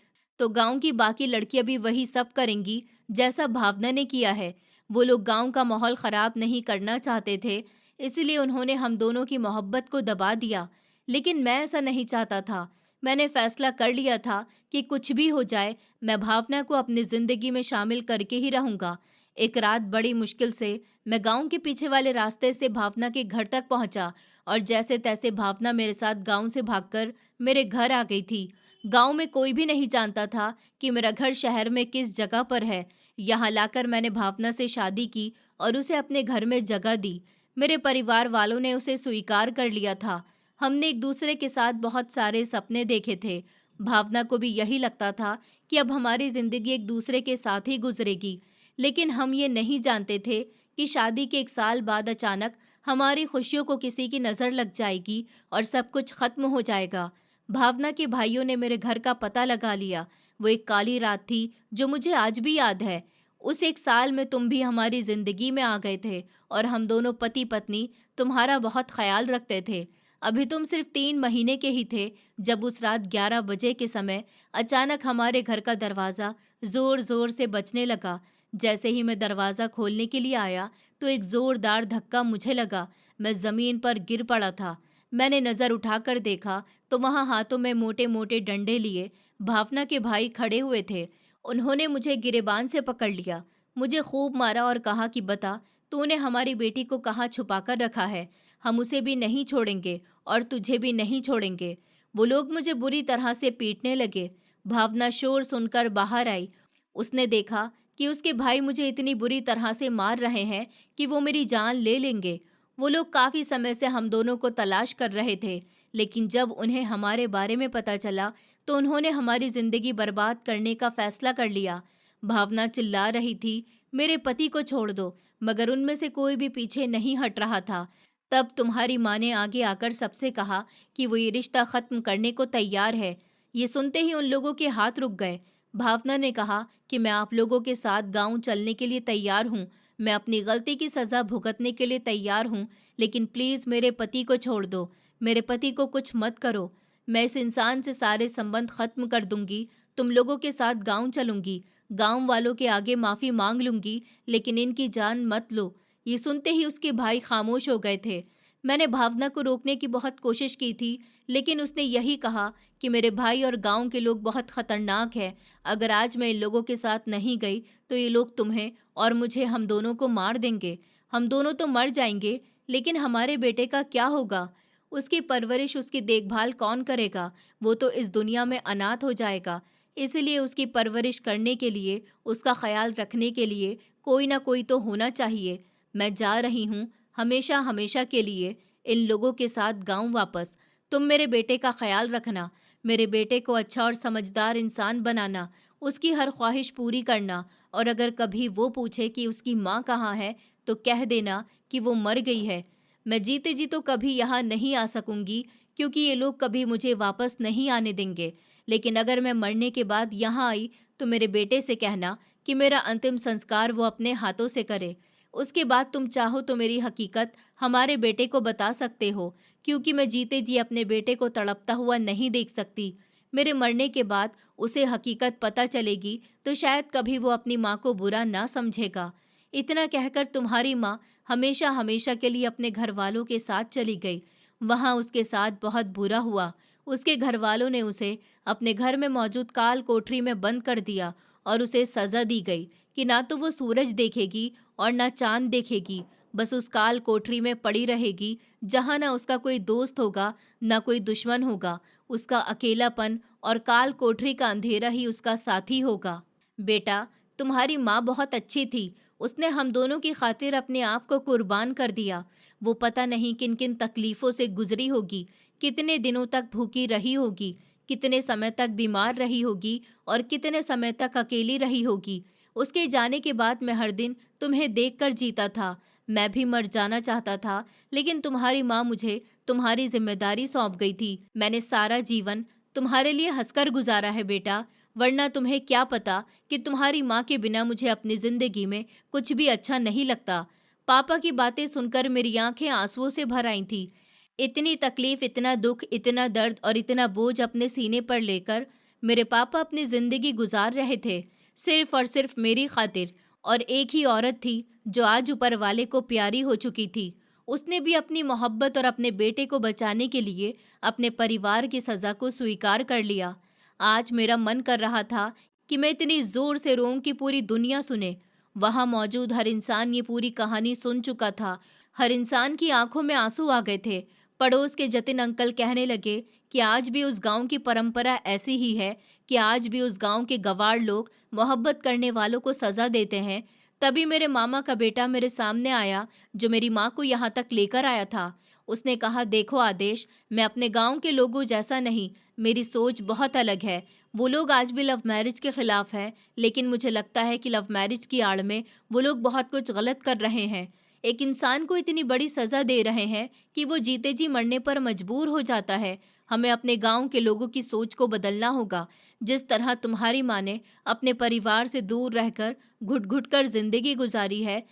तो गांव की बाकी लड़कियां भी वही सब करेंगी जैसा भावना ने किया है। वो लोग गांव का माहौल खराब नहीं करना चाहते थे, इसलिए उन्होंने हम दोनों की मोहब्बत को दबा दिया। लेकिन मैं ऐसा नहीं चाहता था। मैंने फैसला कर लिया था कि कुछ भी हो जाए, मैं भावना को अपनी जिंदगी में शामिल करके ही रहूंगा। एक रात बड़ी मुश्किल से मैं गांव के पीछे वाले रास्ते से भावना के घर तक पहुंचा और जैसे तैसे भावना मेरे साथ गांव से भागकर मेरे घर आ गई थी। गांव में कोई भी नहीं जानता था कि मेरा घर शहर में किस जगह पर है। यहाँ लाकर मैंने भावना से शादी की और उसे अपने घर में जगह दी। मेरे परिवार वालों ने उसे स्वीकार कर लिया था। हमने एक दूसरे के साथ बहुत सारे सपने देखे थे। भावना को भी यही लगता था कि अब हमारी जिंदगी एक दूसरे के साथ ही गुजरेगी। लेकिन हम ये नहीं जानते थे कि शादी के एक साल बाद अचानक हमारी खुशियों को किसी की नज़र लग जाएगी और सब कुछ खत्म हो जाएगा। भावना के भाइयों ने मेरे घर का पता लगा लिया। वो एक काली रात थी जो मुझे आज भी याद है। उस एक साल में तुम भी हमारी जिंदगी में आ गए थे और हम दोनों पति पत्नी तुम्हारा बहुत ख्याल रखते थे। अभी तुम सिर्फ 3 महीने के ही थे जब उस रात 11 बजे के समय अचानक हमारे घर का दरवाज़ा ज़ोर ज़ोर से बजने लगा। जैसे ही मैं दरवाज़ा खोलने के लिए आया तो एक ज़ोरदार धक्का मुझे लगा। मैं ज़मीन पर गिर पड़ा था। मैंने नज़र उठाकर देखा तो वहाँ हाथों में मोटे मोटे डंडे लिए भावना के भाई खड़े हुए थे। उन्होंने मुझे गिरेबान से पकड़ लिया, मुझे खूब मारा और कहा कि बता, तूने हमारी बेटी को कहाँ छुपा कर रखा है। हम उसे भी नहीं छोड़ेंगे और तुझे भी नहीं छोड़ेंगे। वो लोग मुझे बुरी तरह से पीटने लगे। भावना शोर सुनकर बाहर आई। उसने देखा कि उसके भाई मुझे इतनी बुरी तरह से मार रहे हैं कि वो मेरी जान ले लेंगे। वो लोग काफ़ी समय से हम दोनों को तलाश कर रहे थे, लेकिन जब उन्हें हमारे बारे में पता चला तो उन्होंने हमारी ज़िंदगी बर्बाद करने का फैसला कर लिया। भावना चिल्ला रही थी, मेरे पति को छोड़ दो, मगर उनमें से कोई भी पीछे नहीं हट रहा था। तब तुम्हारी माँ ने आगे आकर सबसे कहा कि वो ये रिश्ता ख़त्म करने को तैयार है। ये सुनते ही उन लोगों के हाथ रुक गए। भावना ने कहा कि मैं आप लोगों के साथ गाँव चलने के लिए तैयार हूँ। मैं अपनी गलती की सज़ा भुगतने के लिए तैयार हूँ, लेकिन प्लीज़ मेरे पति को छोड़ दो। मेरे पति को कुछ मत करो। मैं इस इंसान से सारे संबंध खत्म कर दूंगी। तुम लोगों के साथ गांव चलूंगी। गांव वालों के आगे माफ़ी मांग लूंगी, लेकिन इनकी जान मत लो। ये सुनते ही उसके भाई खामोश हो गए थे। मैंने भावना को रोकने की बहुत कोशिश की थी, लेकिन उसने यही कहा कि मेरे भाई और गांव के लोग बहुत खतरनाक हैं। अगर आज मैं इन लोगों के साथ नहीं गई तो ये लोग तुम्हें और मुझे, हम दोनों को मार देंगे। हम दोनों तो मर जाएंगे, लेकिन हमारे बेटे का क्या होगा? उसकी परवरिश, उसकी देखभाल कौन करेगा? वो तो इस दुनिया में अनाथ हो जाएगा। इसलिए उसकी परवरिश करने के लिए, उसका ख्याल रखने के लिए कोई ना कोई तो होना चाहिए। मैं जा रही हूँ, हमेशा हमेशा के लिए इन लोगों के साथ गाँव वापस। तुम मेरे बेटे का ख्याल रखना, मेरे बेटे को अच्छा और समझदार इंसान बनाना, उसकी हर ख्वाहिश पूरी करना, और अगर कभी वो पूछे कि उसकी माँ कहाँ है तो कह देना कि वो मर गई है। मैं जीते जी तो कभी यहाँ नहीं आ सकूंगी, क्योंकि ये लोग कभी मुझे वापस नहीं आने देंगे। लेकिन अगर मैं मरने के बाद यहाँ आई तो मेरे बेटे से कहना कि मेरा अंतिम संस्कार वो अपने हाथों से करे। उसके बाद तुम चाहो तो मेरी हकीकत हमारे बेटे को बता सकते हो, क्योंकि मैं जीते जी अपने बेटे को तड़पता हुआ नहीं देख सकती। मेरे मरने के बाद उसे हकीकत पता चलेगी तो शायद कभी वो अपनी माँ को बुरा ना समझेगा। इतना कहकर तुम्हारी माँ हमेशा हमेशा के लिए अपने घर वालों के साथ चली गई। वहाँ उसके साथ बहुत बुरा हुआ। उसके घर वालों ने उसे अपने घर में मौजूद काल कोठरी में बंद कर दिया और उसे सज़ा दी गई कि ना तो वो सूरज देखेगी और ना चांद देखेगी। बस उस काल कोठरी में पड़ी रहेगी, जहाँ ना उसका कोई दोस्त होगा, ना कोई दुश्मन होगा। उसका अकेलापन और काल कोठरी का अंधेरा ही उसका साथी होगा। बेटा, तुम्हारी माँ बहुत अच्छी थी। उसने हम दोनों की खातिर अपने आप को कुर्बान कर दिया। वो पता नहीं किन किन तकलीफ़ों से गुजरी होगी, कितने दिनों तक भूखी रही होगी, कितने समय तक बीमार रही होगी और कितने समय तक अकेली रही होगी। उसके जाने के बाद मैं हर दिन तुम्हें देखकर जीता था। मैं भी मर जाना चाहता था, लेकिन तुम्हारी माँ मुझे तुम्हारी जिम्मेदारी सौंप गई थी। मैंने सारा जीवन तुम्हारे लिए हंसकर गुजारा है बेटा, वरना तुम्हें क्या पता कि तुम्हारी माँ के बिना मुझे अपनी जिंदगी में कुछ भी अच्छा नहीं लगता। पापा की बातें सुनकर मेरी आंखें आंसुओं से भर आई थी। इतनी तकलीफ, इतना दुख, इतना दर्द और इतना बोझ अपने सीने पर लेकर मेरे पापा अपनी जिंदगी गुजार रहे थे, सिर्फ और सिर्फ मेरी खातिर। और एक ही औरत थी जो आज ऊपर वाले को प्यारी हो चुकी थी। उसने भी अपनी मोहब्बत और अपने बेटे को बचाने के लिए अपने परिवार की सज़ा को स्वीकार कर लिया। आज मेरा मन कर रहा था कि मैं इतनी ज़ोर से रोऊं कि पूरी दुनिया सुने। वहाँ मौजूद हर इंसान ये पूरी कहानी सुन चुका था। हर इंसान की आंखों में आंसू आ गए थे। पड़ोस के जतिन अंकल कहने लगे कि आज भी उस गांव की परंपरा ऐसी ही है कि आज भी उस गांव के गवार लोग मोहब्बत करने वालों को सज़ा देते हैं। तभी मेरे मामा का बेटा मेरे सामने आया, जो मेरी माँ को यहाँ तक लेकर आया था। उसने कहा, देखो आदेश, मैं अपने गांव के लोगों जैसा नहीं, मेरी सोच बहुत अलग है। वो लोग आज भी लव मैरिज के खिलाफ हैं, लेकिन मुझे लगता है कि लव मैरिज की आड़ में वो लोग बहुत कुछ गलत कर रहे हैं। एक इंसान को इतनी बड़ी सज़ा दे रहे हैं कि वो जीते जी मरने पर मजबूर हो जाता है। हमें अपने गांव के लोगों की सोच को बदलना होगा। जिस तरह तुम्हारी माँ ने अपने परिवार से दूर रहकर घुट घुट कर जिंदगी गुजारी है,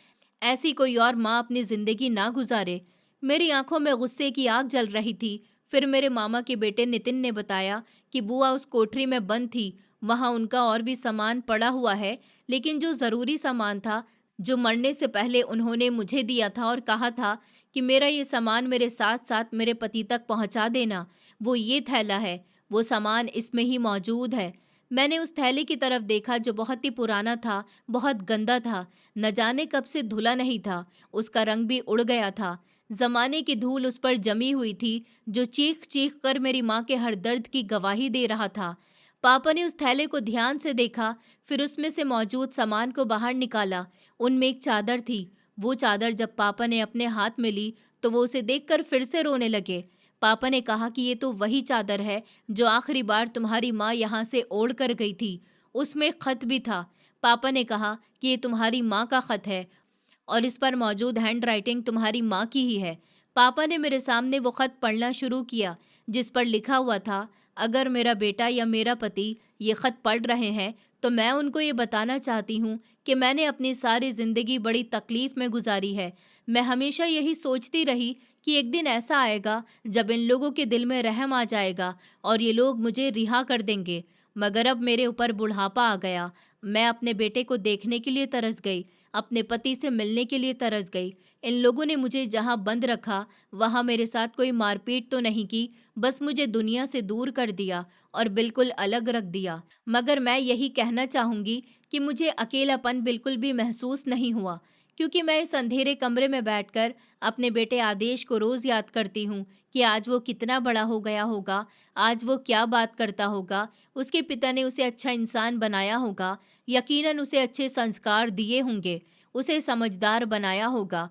ऐसी कोई और माँ अपनी जिंदगी ना गुजारे। मेरी आंखों में गुस्से की आग जल रही थी। फिर मेरे मामा के बेटे नितिन ने बताया कि बुआ उस कोठरी में बंद थी। वहाँ उनका और भी सामान पड़ा हुआ है, लेकिन जो ज़रूरी सामान था, जो मरने से पहले उन्होंने मुझे दिया था और कहा था कि मेरा ये सामान मेरे साथ साथ मेरे पति तक पहुंचा देना, वो ये थैला है। वो सामान इसमें ही मौजूद है। मैंने उस थैले की तरफ देखा जो बहुत ही पुराना था, बहुत गंदा था, न जाने कब से धुला नहीं था। उसका रंग भी उड़ गया था। जमाने की धूल उस पर जमी हुई थी, जो चीख चीख कर मेरी माँ के हर दर्द की गवाही दे रहा था। पापा ने उस थैले को ध्यान से देखा, फिर उसमें से मौजूद सामान को बाहर निकाला। उनमें एक चादर थी। वो चादर जब पापा ने अपने हाथ में ली तो वो उसे देखकर फिर से रोने लगे। पापा ने कहा कि ये तो वही चादर है जो आखिरी बार तुम्हारी माँ यहाँ से ओढ़ कर गई थी। उसमें एक खत भी था। पापा ने कहा कि ये तुम्हारी माँ का खत है और इस पर मौजूद हैंड राइटिंग तुम्हारी माँ की ही है। पापा ने मेरे सामने वो खत पढ़ना शुरू किया, जिस पर लिखा हुआ था, अगर मेरा बेटा या मेरा पति ये खत पढ़ रहे हैं तो मैं उनको ये बताना चाहती हूँ कि मैंने अपनी सारी ज़िंदगी बड़ी तकलीफ़ में गुजारी है। मैं हमेशा यही सोचती रही कि एक दिन ऐसा आएगा जब इन लोगों के दिल में रहम आ जाएगा और ये लोग मुझे रिहा कर देंगे। मगर अब मेरे ऊपर बुढ़ापा आ गया। मैं अपने बेटे को देखने के लिए तरस गई, अपने पति से मिलने के लिए तरस गई। इन लोगों ने मुझे जहाँ बंद रखा वहाँ मेरे साथ कोई मारपीट तो नहीं की, बस मुझे दुनिया से दूर कर दिया और बिल्कुल अलग रख दिया। मगर मैं यही कहना चाहूँगी कि मुझे अकेलापन बिल्कुल भी महसूस नहीं हुआ, क्योंकि मैं इस अंधेरे कमरे में बैठकर अपने बेटे आदेश को रोज़ याद करती हूँ कि आज वो कितना बड़ा हो गया होगा, आज वो क्या बात करता होगा। उसके पिता ने उसे अच्छा इंसान बनाया होगा, यकीनन उसे अच्छे संस्कार दिए होंगे, उसे समझदार बनाया होगा,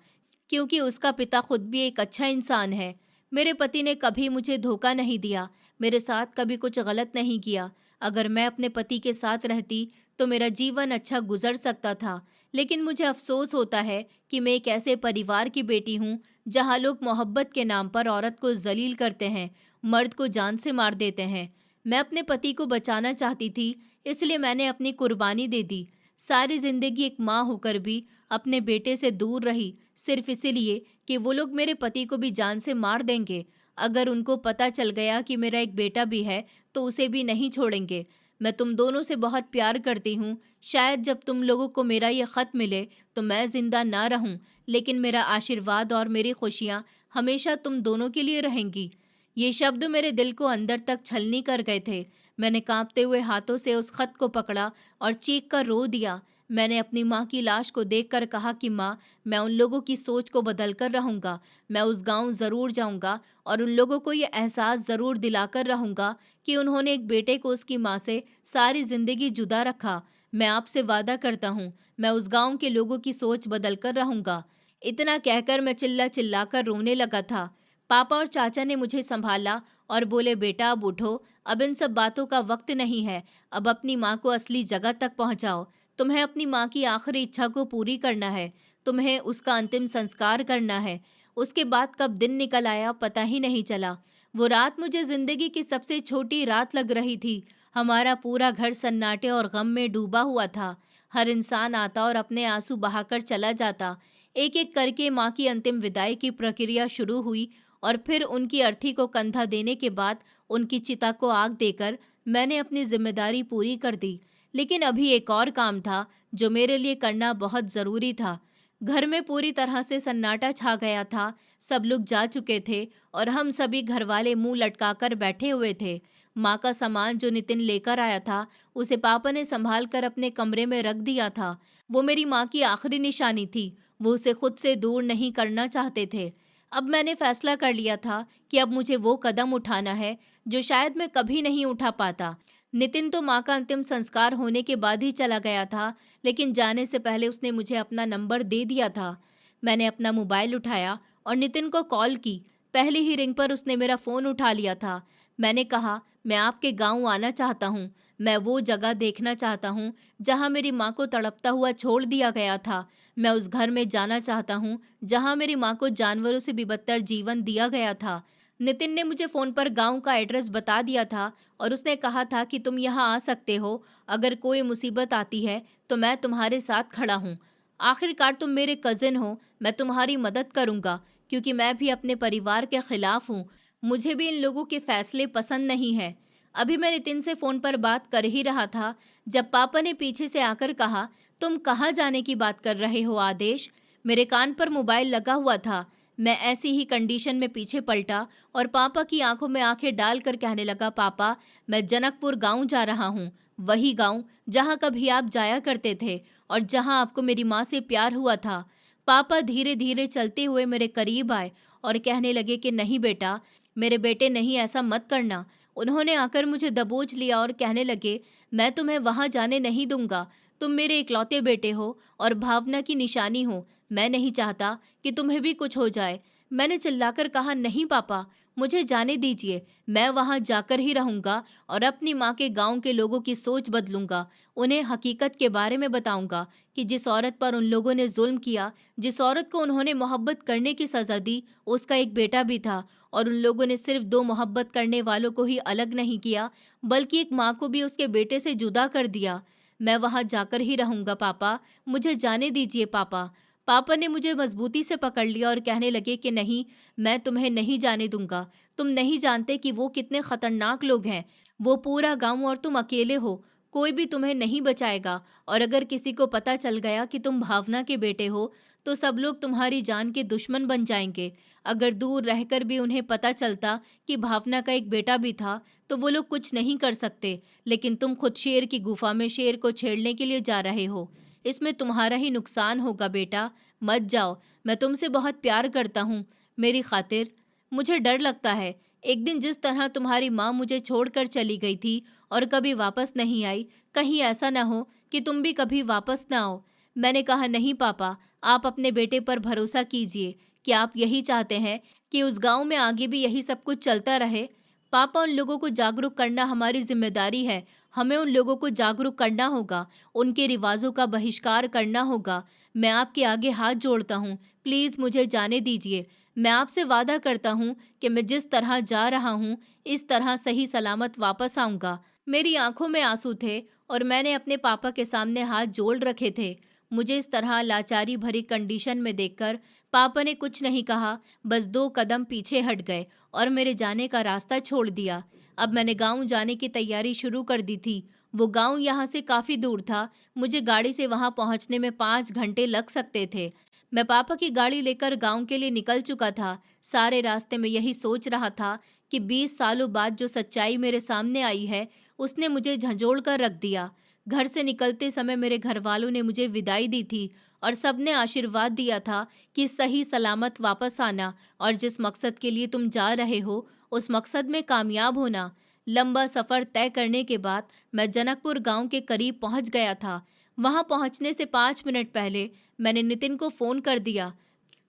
क्योंकि उसका पिता खुद भी एक अच्छा इंसान है। मेरे पति ने कभी मुझे धोखा नहीं दिया, मेरे साथ कभी कुछ गलत नहीं किया। अगर मैं अपने पति के साथ रहती तो मेरा जीवन अच्छा गुजर सकता था। लेकिन मुझे अफसोस होता है कि मैं एक ऐसे परिवार की बेटी हूँ जहाँ लोग मोहब्बत के नाम पर औरत को जलील करते हैं, मर्द को जान से मार देते हैं। मैं अपने पति को बचाना चाहती थी, इसलिए मैंने अपनी कुर्बानी दे दी। सारी जिंदगी एक माँ होकर भी अपने बेटे से दूर रही, सिर्फ इसीलिए कि वो लोग मेरे पति को भी जान से मार देंगे। अगर उनको पता चल गया कि मेरा एक बेटा भी है तो उसे भी नहीं छोड़ेंगे। मैं तुम दोनों से बहुत प्यार करती हूँ। शायद जब तुम लोगों को मेरा ये ख़त मिले तो मैं ज़िंदा ना रहूँ, लेकिन मेरा आशीर्वाद और मेरी खुशियाँ हमेशा तुम दोनों के लिए रहेंगी। ये शब्द मेरे दिल को अंदर तक छलनी कर गए थे। मैंने कांपते हुए हाथों से उस खत को पकड़ा और चीख कर रो दिया। मैंने अपनी माँ की लाश को देखकर कहा कि माँ, मैं उन लोगों की सोच को बदल कर रहूँगा। मैं उस गांव ज़रूर जाऊँगा और उन लोगों को ये एहसास ज़रूर दिलाकर रहूँगा कि उन्होंने एक बेटे को उसकी माँ से सारी ज़िंदगी जुदा रखा। मैं आपसे वादा करता हूँ, मैं उस गांव के लोगों की सोच बदल कर रहूँगा। इतना कहकर मैं चिल्ला चिल्लाकर रोने लगा था। पापा और चाचा ने मुझे संभाला और बोले, बेटा अब उठो, अब इन सब बातों का वक्त नहीं है। अब अपनी माँ को असली जगह तक पहुँचाओ। तुम्हें अपनी माँ की आखिरी इच्छा को पूरी करना है। तुम्हें उसका अंतिम संस्कार करना है। उसके बाद कब दिन निकल आया पता ही नहीं चला। वो रात मुझे जिंदगी की सबसे छोटी रात लग रही थी। हमारा पूरा घर सन्नाटे और गम में डूबा हुआ था। हर इंसान आता और अपने आंसू बहाकर चला जाता। एक एक करके माँ की अंतिम विदाई की प्रक्रिया शुरू हुई और फिर उनकी अर्थी को कंधा देने के बाद उनकी चिता को आग देकर मैंने अपनी जिम्मेदारी पूरी कर दी। लेकिन अभी एक और काम था जो मेरे लिए करना बहुत ज़रूरी था। घर में पूरी तरह से सन्नाटा छा गया था। सब लोग जा चुके थे और हम सभी घरवाले मुंह लटकाकर बैठे हुए थे। माँ का सामान जो नितिन लेकर आया था उसे पापा ने संभाल कर अपने कमरे में रख दिया था। वो मेरी माँ की आखिरी निशानी थी। वो उसे खुद से दूर नहीं करना चाहते थे। अब मैंने फैसला कर लिया था कि अब मुझे वो कदम उठाना है जो शायद मैं कभी नहीं उठा पाता। नितिन तो माँ का अंतिम संस्कार होने के बाद ही चला गया था, लेकिन जाने से पहले उसने मुझे अपना नंबर दे दिया था। मैंने अपना मोबाइल उठाया और नितिन को कॉल की। पहली ही रिंग पर उसने मेरा फ़ोन उठा लिया था। मैंने कहा, मैं आपके गांव आना चाहता हूँ। मैं वो जगह देखना चाहता हूँ जहाँ मेरी माँ को तड़पता हुआ छोड़ दिया गया था। मैं उस घर में जाना चाहता हूँ जहाँ मेरी माँ को जानवरों से भी बदतर जीवन दिया गया था। नितिन ने मुझे फ़ोन पर गांव का एड्रेस बता दिया था और उसने कहा था कि तुम यहाँ आ सकते हो। अगर कोई मुसीबत आती है तो मैं तुम्हारे साथ खड़ा हूँ। आखिरकार तुम मेरे कज़िन हो, मैं तुम्हारी मदद करूँगा क्योंकि मैं भी अपने परिवार के खिलाफ हूँ। मुझे भी इन लोगों के फैसले पसंद नहीं है। अभी मैं नितिन से फ़ोन पर बात कर ही रहा था जब पापा ने पीछे से आकर कहा, तुम कहाँ जाने की बात कर रहे हो आदेश? मेरे कान पर मोबाइल लगा हुआ था। मैं ऐसी ही कंडीशन में पीछे पलटा और पापा की आंखों में आंखें डालकर कहने लगा, पापा मैं जनकपुर गांव जा रहा हूँ। वही गांव जहाँ कभी आप जाया करते थे और जहाँ आपको मेरी माँ से प्यार हुआ था। पापा धीरे धीरे चलते हुए मेरे करीब आए और कहने लगे कि नहीं बेटा, मेरे बेटे नहीं, ऐसा मत करना। उन्होंने आकर मुझे दबोच लिया और कहने लगे, मैं तुम्हें वहाँ जाने नहीं दूंगा। तुम मेरे इकलौते बेटे हो और भावना की निशानी हो। मैं नहीं चाहता कि तुम्हें भी कुछ हो जाए। मैंने चिल्लाकर कहा, नहीं पापा, मुझे जाने दीजिए। मैं वहाँ जाकर ही रहूँगा और अपनी माँ के गांव के लोगों की सोच बदलूँगा। उन्हें हकीकत के बारे में बताऊँगा कि जिस औरत पर उन लोगों ने जुल्म किया, जिस औरत को उन्होंने मोहब्बत करने की सज़ा दी, उसका एक बेटा भी था और उन लोगों ने सिर्फ दो मोहब्बत करने वालों को ही अलग नहीं किया, बल्कि एक माँ को भी उसके बेटे से जुदा कर दिया। मैं वहाँ जाकर ही रहूँगा पापा, मुझे जाने दीजिए पापा। पापा ने मुझे मजबूती से पकड़ लिया और कहने लगे कि नहीं, मैं तुम्हें नहीं जाने दूंगा। तुम नहीं जानते कि वो कितने खतरनाक लोग हैं। वो पूरा गांव और तुम अकेले हो। कोई भी तुम्हें नहीं बचाएगा और अगर किसी को पता चल गया कि तुम भावना के बेटे हो तो सब लोग तुम्हारी जान के दुश्मन बन जाएंगे। अगर दूर रहकर भी उन्हें पता चलता कि भावना का एक बेटा भी था तो वो लोग कुछ नहीं कर सकते। लेकिन तुम खुद शेर की गुफा में शेर को छेड़ने के लिए जा रहे हो। इसमें तुम्हारा ही नुकसान होगा बेटा। मत जाओ, मैं तुमसे बहुत प्यार करता हूँ। मेरी खातिर मुझे डर लगता है एक दिन जिस तरह तुम्हारी माँ मुझे छोड़कर चली गई थी और कभी वापस नहीं आई, कहीं ऐसा ना हो कि तुम भी कभी वापस ना आओ। मैंने कहा, नहीं पापा, आप अपने बेटे पर भरोसा कीजिए। क्या आप यही चाहते हैं कि उस गांव में आगे भी यही सब कुछ चलता रहे? पापा, उन लोगों को जागरूक करना हमारी जिम्मेदारी है। हमें उन लोगों को जागरूक करना होगा, उनके रिवाजों का बहिष्कार करना होगा। मैं आपके आगे हाथ जोड़ता हूँ, प्लीज़ मुझे जाने दीजिए। मैं आपसे वादा करता हूँ कि मैं जिस तरह जा रहा हूँ इस तरह सही सलामत वापस आऊँगा। मेरी आंखों में आंसू थे और मैंने अपने पापा के सामने हाथ जोड़ रखे थे। मुझे इस तरह लाचारी भरी कंडीशन में देखकर पापा ने कुछ नहीं कहा, बस 2 कदम पीछे हट गए और मेरे जाने का रास्ता छोड़ दिया। अब मैंने गांव जाने की तैयारी शुरू कर दी थी। वो गांव यहाँ से काफ़ी दूर था। मुझे गाड़ी से वहाँ पहुँचने में 5 घंटे लग सकते थे। मैं पापा की गाड़ी लेकर गांव के लिए निकल चुका था। सारे रास्ते में यही सोच रहा था कि 20 सालों बाद जो सच्चाई मेरे सामने आई है उसने मुझे झंझोड़ कर रख दिया। घर से निकलते समय मेरे घर वालों ने मुझे विदाई दी थी और सबने आशीर्वाद दिया था कि सही सलामत वापस आना और जिस मकसद के लिए तुम जा रहे हो उस मकसद में कामयाब होना। लंबा सफ़र तय करने के बाद मैं जनकपुर गांव के करीब पहुंच गया था। वहां पहुंचने से 5 मिनट पहले मैंने नितिन को फ़ोन कर दिया।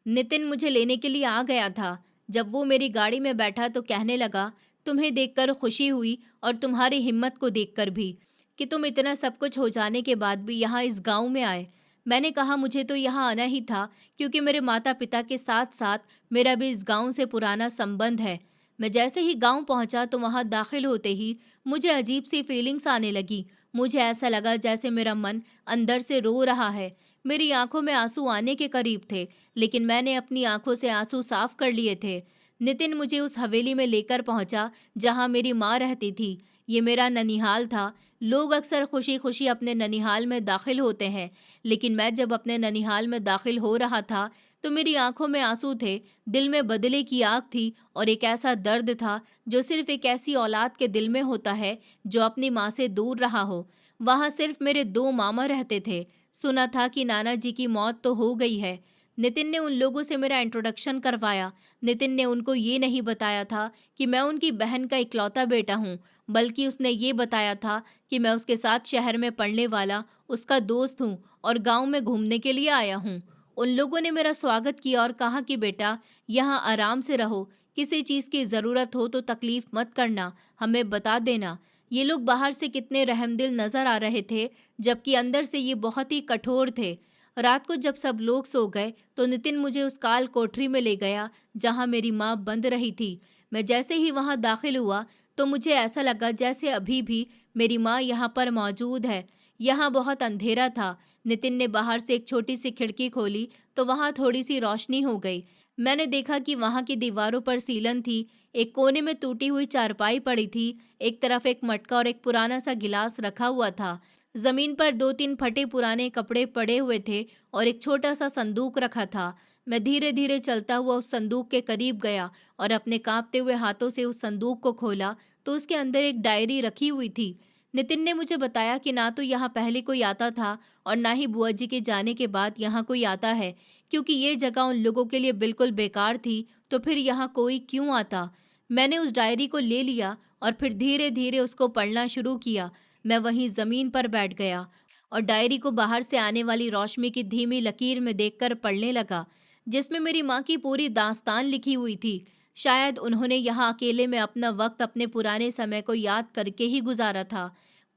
नितिन मुझे लेने के लिए आ गया था। जब वो मेरी गाड़ी में बैठा तो कहने लगा, तुम्हें देखकर खुशी हुई और तुम्हारी हिम्मत को देखकर भी, कि तुम इतना सब कुछ हो जाने के बाद भी यहाँ इस गांव में आए। मैंने कहा मुझे तो यहाँ आना ही था, क्योंकि मेरे माता पिता के साथ साथ मेरा भी इस गांव से पुराना संबंध है। मैं जैसे ही गांव पहुंचा तो वहां दाखिल होते ही मुझे अजीब सी फीलिंग्स आने लगी। मुझे ऐसा लगा जैसे मेरा मन अंदर से रो रहा है। मेरी आंखों में आंसू आने के करीब थे, लेकिन मैंने अपनी आंखों से आंसू साफ कर लिए थे। नितिन मुझे उस हवेली में लेकर पहुंचा जहां मेरी माँ रहती थी। ये मेरा ननिहाल था। लोग अक्सर खुशी खुशी अपने ननिहाल में दाखिल होते हैं, लेकिन मैं जब अपने ननिहाल में दाखिल हो रहा था तो मेरी आंखों में आंसू थे, दिल में बदले की आग थी और एक ऐसा दर्द था जो सिर्फ एक ऐसी औलाद के दिल में होता है जो अपनी माँ से दूर रहा हो। वहाँ सिर्फ मेरे दो मामा रहते थे। सुना था कि नाना जी की मौत तो हो गई है। नितिन ने उन लोगों से मेरा इंट्रोडक्शन करवाया। नितिन ने उनको ये नहीं बताया था कि मैं उनकी बहन का इकलौता बेटा हूँ, बल्कि उसने ये बताया था कि मैं उसके साथ शहर में पढ़ने वाला उसका दोस्त हूँ और गांव में घूमने के लिए आया हूँ। उन लोगों ने मेरा स्वागत किया और कहा कि बेटा, यहाँ आराम से रहो, किसी चीज़ की ज़रूरत हो तो तकलीफ मत करना, हमें बता देना। ये लोग बाहर से कितने रहमदिल नज़र आ रहे थे, जबकि अंदर से ये बहुत ही कठोर थे। रात को जब सब लोग सो गए तो नितिन मुझे उस काल कोठरी में ले गया जहाँ मेरी माँ बंद रही थी। मैं जैसे ही वहाँ दाखिल हुआ तो मुझे ऐसा लगा जैसे अभी भी मेरी माँ यहाँ पर मौजूद है। यहाँ बहुत अंधेरा था। नितिन ने बाहर से एक छोटी सी खिड़की खोली तो वहाँ थोड़ी सी रोशनी हो गई। मैंने देखा कि वहाँ की दीवारों पर सीलन थी। एक कोने में टूटी हुई चारपाई पड़ी थी। एक तरफ एक मटका और एक पुराना सा गिलास रखा हुआ था। जमीन पर दो तीन फटे पुराने कपड़े पड़े हुए थे और एक छोटा सा संदूक रखा था। मैं धीरे धीरे चलता हुआ उस संदूक के करीब गया और अपने कांपते हुए हाथों से उस संदूक को खोला तो उसके अंदर एक डायरी रखी हुई थी। नितिन ने मुझे बताया कि ना तो यहाँ पहले कोई आता था और ना ही बुआ जी के जाने के बाद यहाँ कोई आता है, क्योंकि ये जगह उन लोगों के लिए बिल्कुल बेकार थी। तो फिर यहाँ कोई क्यों आता? मैंने उस डायरी को ले लिया और फिर धीरे धीरे उसको पढ़ना शुरू किया। मैं वहीं जमीन पर बैठ गया और डायरी को बाहर से आने वाली रोशनी की धीमी लकीर में देखकर पढ़ने लगा, जिसमें मेरी माँ की पूरी दास्तान लिखी हुई थी। शायद उन्होंने यहाँ अकेले में अपना वक्त अपने पुराने समय को याद करके ही गुजारा था।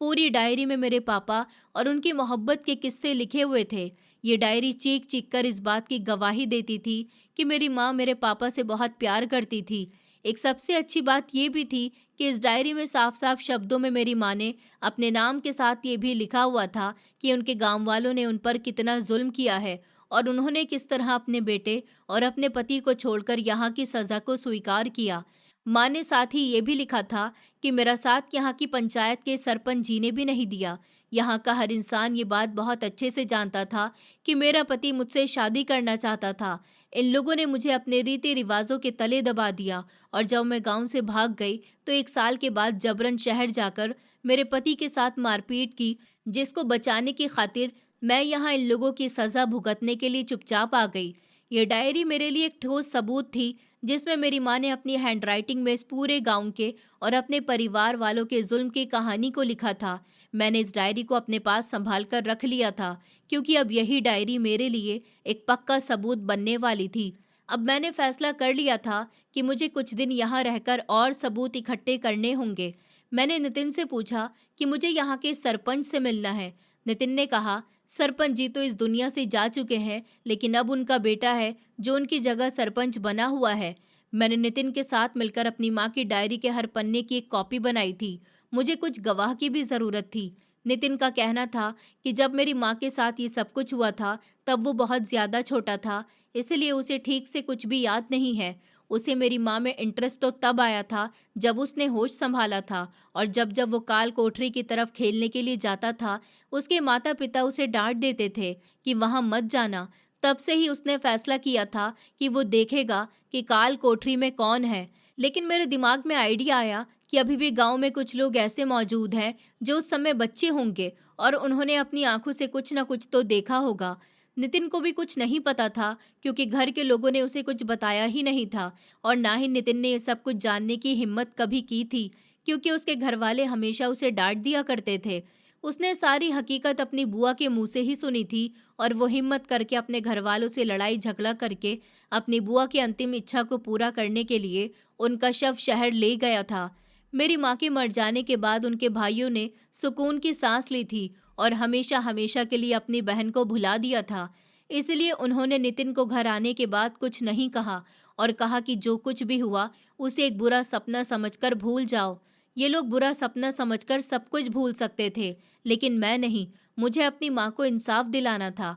पूरी डायरी में मेरे पापा और उनकी मोहब्बत के किस्से लिखे हुए थे। ये डायरी चीख चीख कर इस बात की गवाही देती थी कि मेरी माँ मेरे पापा से बहुत प्यार करती थी। एक सबसे अच्छी बात ये भी थी कि इस डायरी में साफ साफ शब्दों में मेरी माँ ने अपने नाम के साथ ये भी लिखा हुआ था कि उनके गांव वालों ने उन पर कितना जुल्म किया है और उन्होंने किस तरह अपने बेटे और अपने पति को छोड़कर यहाँ की सज़ा को स्वीकार किया। माँ ने साथ ही ये भी लिखा था कि मेरा साथ यहाँ की पंचायत के सरपंच जी ने भी नहीं दिया। यहाँ का हर इंसान ये बात बहुत अच्छे से जानता था कि मेरा पति मुझसे शादी करना चाहता था। इन लोगों ने मुझे अपने रीति रिवाजों के तले दबा दिया और जब मैं गांव से भाग गई तो एक साल के बाद जबरन शहर जाकर मेरे पति के साथ मारपीट की, जिसको बचाने की खातिर मैं यहाँ इन लोगों की सज़ा भुगतने के लिए चुपचाप आ गई। ये डायरी मेरे लिए एक ठोस सबूत थी, जिसमें मेरी माँ ने अपनी हैंडराइटिंग में इस पूरे गांव के और अपने परिवार वालों के जुल्म की कहानी को लिखा था। मैंने इस डायरी को अपने पास संभाल कर रख लिया था, क्योंकि अब यही डायरी मेरे लिए एक पक्का सबूत बनने वाली थी। अब मैंने फैसला कर लिया था कि मुझे कुछ दिन यहाँ रहकर और सबूत इकट्ठे करने होंगे। मैंने नितिन से पूछा कि मुझे यहाँ के सरपंच से मिलना है। नितिन ने कहा, सरपंच जी तो इस दुनिया से जा चुके हैं, लेकिन अब उनका बेटा है जो उनकी जगह सरपंच बना हुआ है। मैंने नितिन के साथ मिलकर अपनी माँ की डायरी के हर पन्ने की एक कॉपी बनाई थी। मुझे कुछ गवाह की भी ज़रूरत थी। नितिन का कहना था कि जब मेरी माँ के साथ ये सब कुछ हुआ था तब वो बहुत ज़्यादा छोटा था, इसलिए उसे ठीक से कुछ भी याद नहीं है। उसे मेरी माँ में इंटरेस्ट तो तब आया था जब उसने होश संभाला था, और जब जब वो काल कोठरी की तरफ खेलने के लिए जाता था उसके माता पिता उसे डांट देते थे कि वहाँ मत जाना। तब से ही उसने फैसला किया था कि वो देखेगा कि काल कोठरी में कौन है। लेकिन मेरे दिमाग में आइडिया आया कि अभी भी गांव में कुछ लोग ऐसे मौजूद हैं जो उस समय बच्चे होंगे और उन्होंने अपनी आंखों से कुछ न कुछ तो देखा होगा। नितिन को भी कुछ नहीं पता था, क्योंकि घर के लोगों ने उसे कुछ बताया ही नहीं था और ना ही नितिन ने ये सब कुछ जानने की हिम्मत कभी की थी, क्योंकि उसके घर वाले हमेशा उसे डांट दिया करते थे। उसने सारी हकीकत अपनी बुआ के मुंह से ही सुनी थी और वो हिम्मत करके अपने घर वालों से लड़ाई झगड़ा करके अपनी बुआ की अंतिम इच्छा को पूरा करने के लिए उनका शव शहर ले गया था। मेरी माँ के मर जाने के बाद उनके भाइयों ने सुकून की सांस ली थी और हमेशा हमेशा के लिए अपनी बहन को भुला दिया था। इसलिए उन्होंने नितिन को घर आने के बाद कुछ नहीं कहा और कहा कि जो कुछ भी हुआ उसे एक बुरा सपना समझकर भूल जाओ। ये लोग बुरा सपना समझकर सब कुछ भूल सकते थे, लेकिन मैं नहीं। मुझे अपनी माँ को इंसाफ दिलाना था।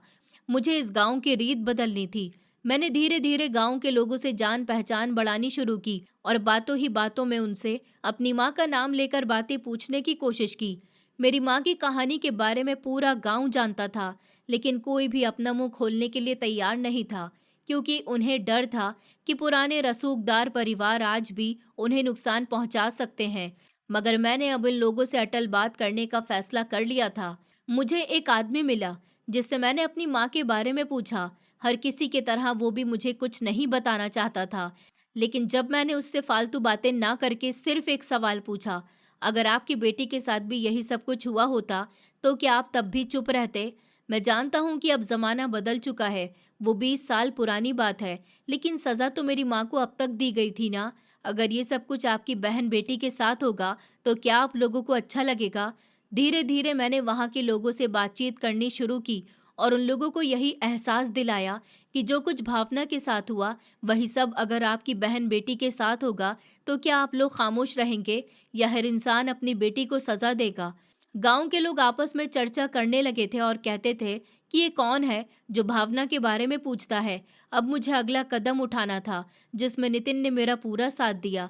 मुझे इस गांव की रीत बदलनी थी। मैंने धीरे धीरे गांव के लोगों से जान पहचान बढ़ानी शुरू की और बातों ही बातों में उनसे अपनी माँ का नाम लेकर बातें पूछने की कोशिश की। मेरी माँ की कहानी के बारे में पूरा गांव जानता था, लेकिन कोई भी अपना मुंह खोलने के लिए तैयार नहीं था, क्योंकि उन्हें डर था कि पुराने रसूखदार परिवार आज भी उन्हें नुकसान पहुंचा सकते हैं। मगर मैंने अब इन लोगों से अटल बात करने का फैसला कर लिया था। मुझे एक आदमी मिला जिससे मैंने अपनी माँ के बारे में पूछा। हर किसी की तरह वो भी मुझे कुछ नहीं बताना चाहता था, लेकिन जब मैंने उससे फालतू बातें ना करके सिर्फ एक सवाल पूछा, अगर आपकी बेटी के साथ भी यही सब कुछ हुआ होता तो क्या आप तब भी चुप रहते? मैं जानता हूँ कि अब जमाना बदल चुका है, वो 20 साल पुरानी बात है, लेकिन सजा तो मेरी माँ को अब तक दी गई थी ना। अगर ये सब कुछ आपकी बहन बेटी के साथ होगा तो क्या आप लोगों को अच्छा लगेगा? धीरे धीरे मैंने वहाँ के लोगों से बातचीत करनी शुरू की और उन लोगों को यही एहसास दिलाया कि जो कुछ भावना के साथ हुआ वही सब अगर आपकी बहन बेटी के साथ होगा तो क्या आप लोग खामोश रहेंगे या हर इंसान अपनी बेटी को सजा देगा? गांव के लोग आपस में चर्चा करने लगे थे और कहते थे कि ये कौन है जो भावना के बारे में पूछता है। अब मुझे अगला कदम उठाना था, जिसमें नितिन ने मेरा पूरा साथ दिया।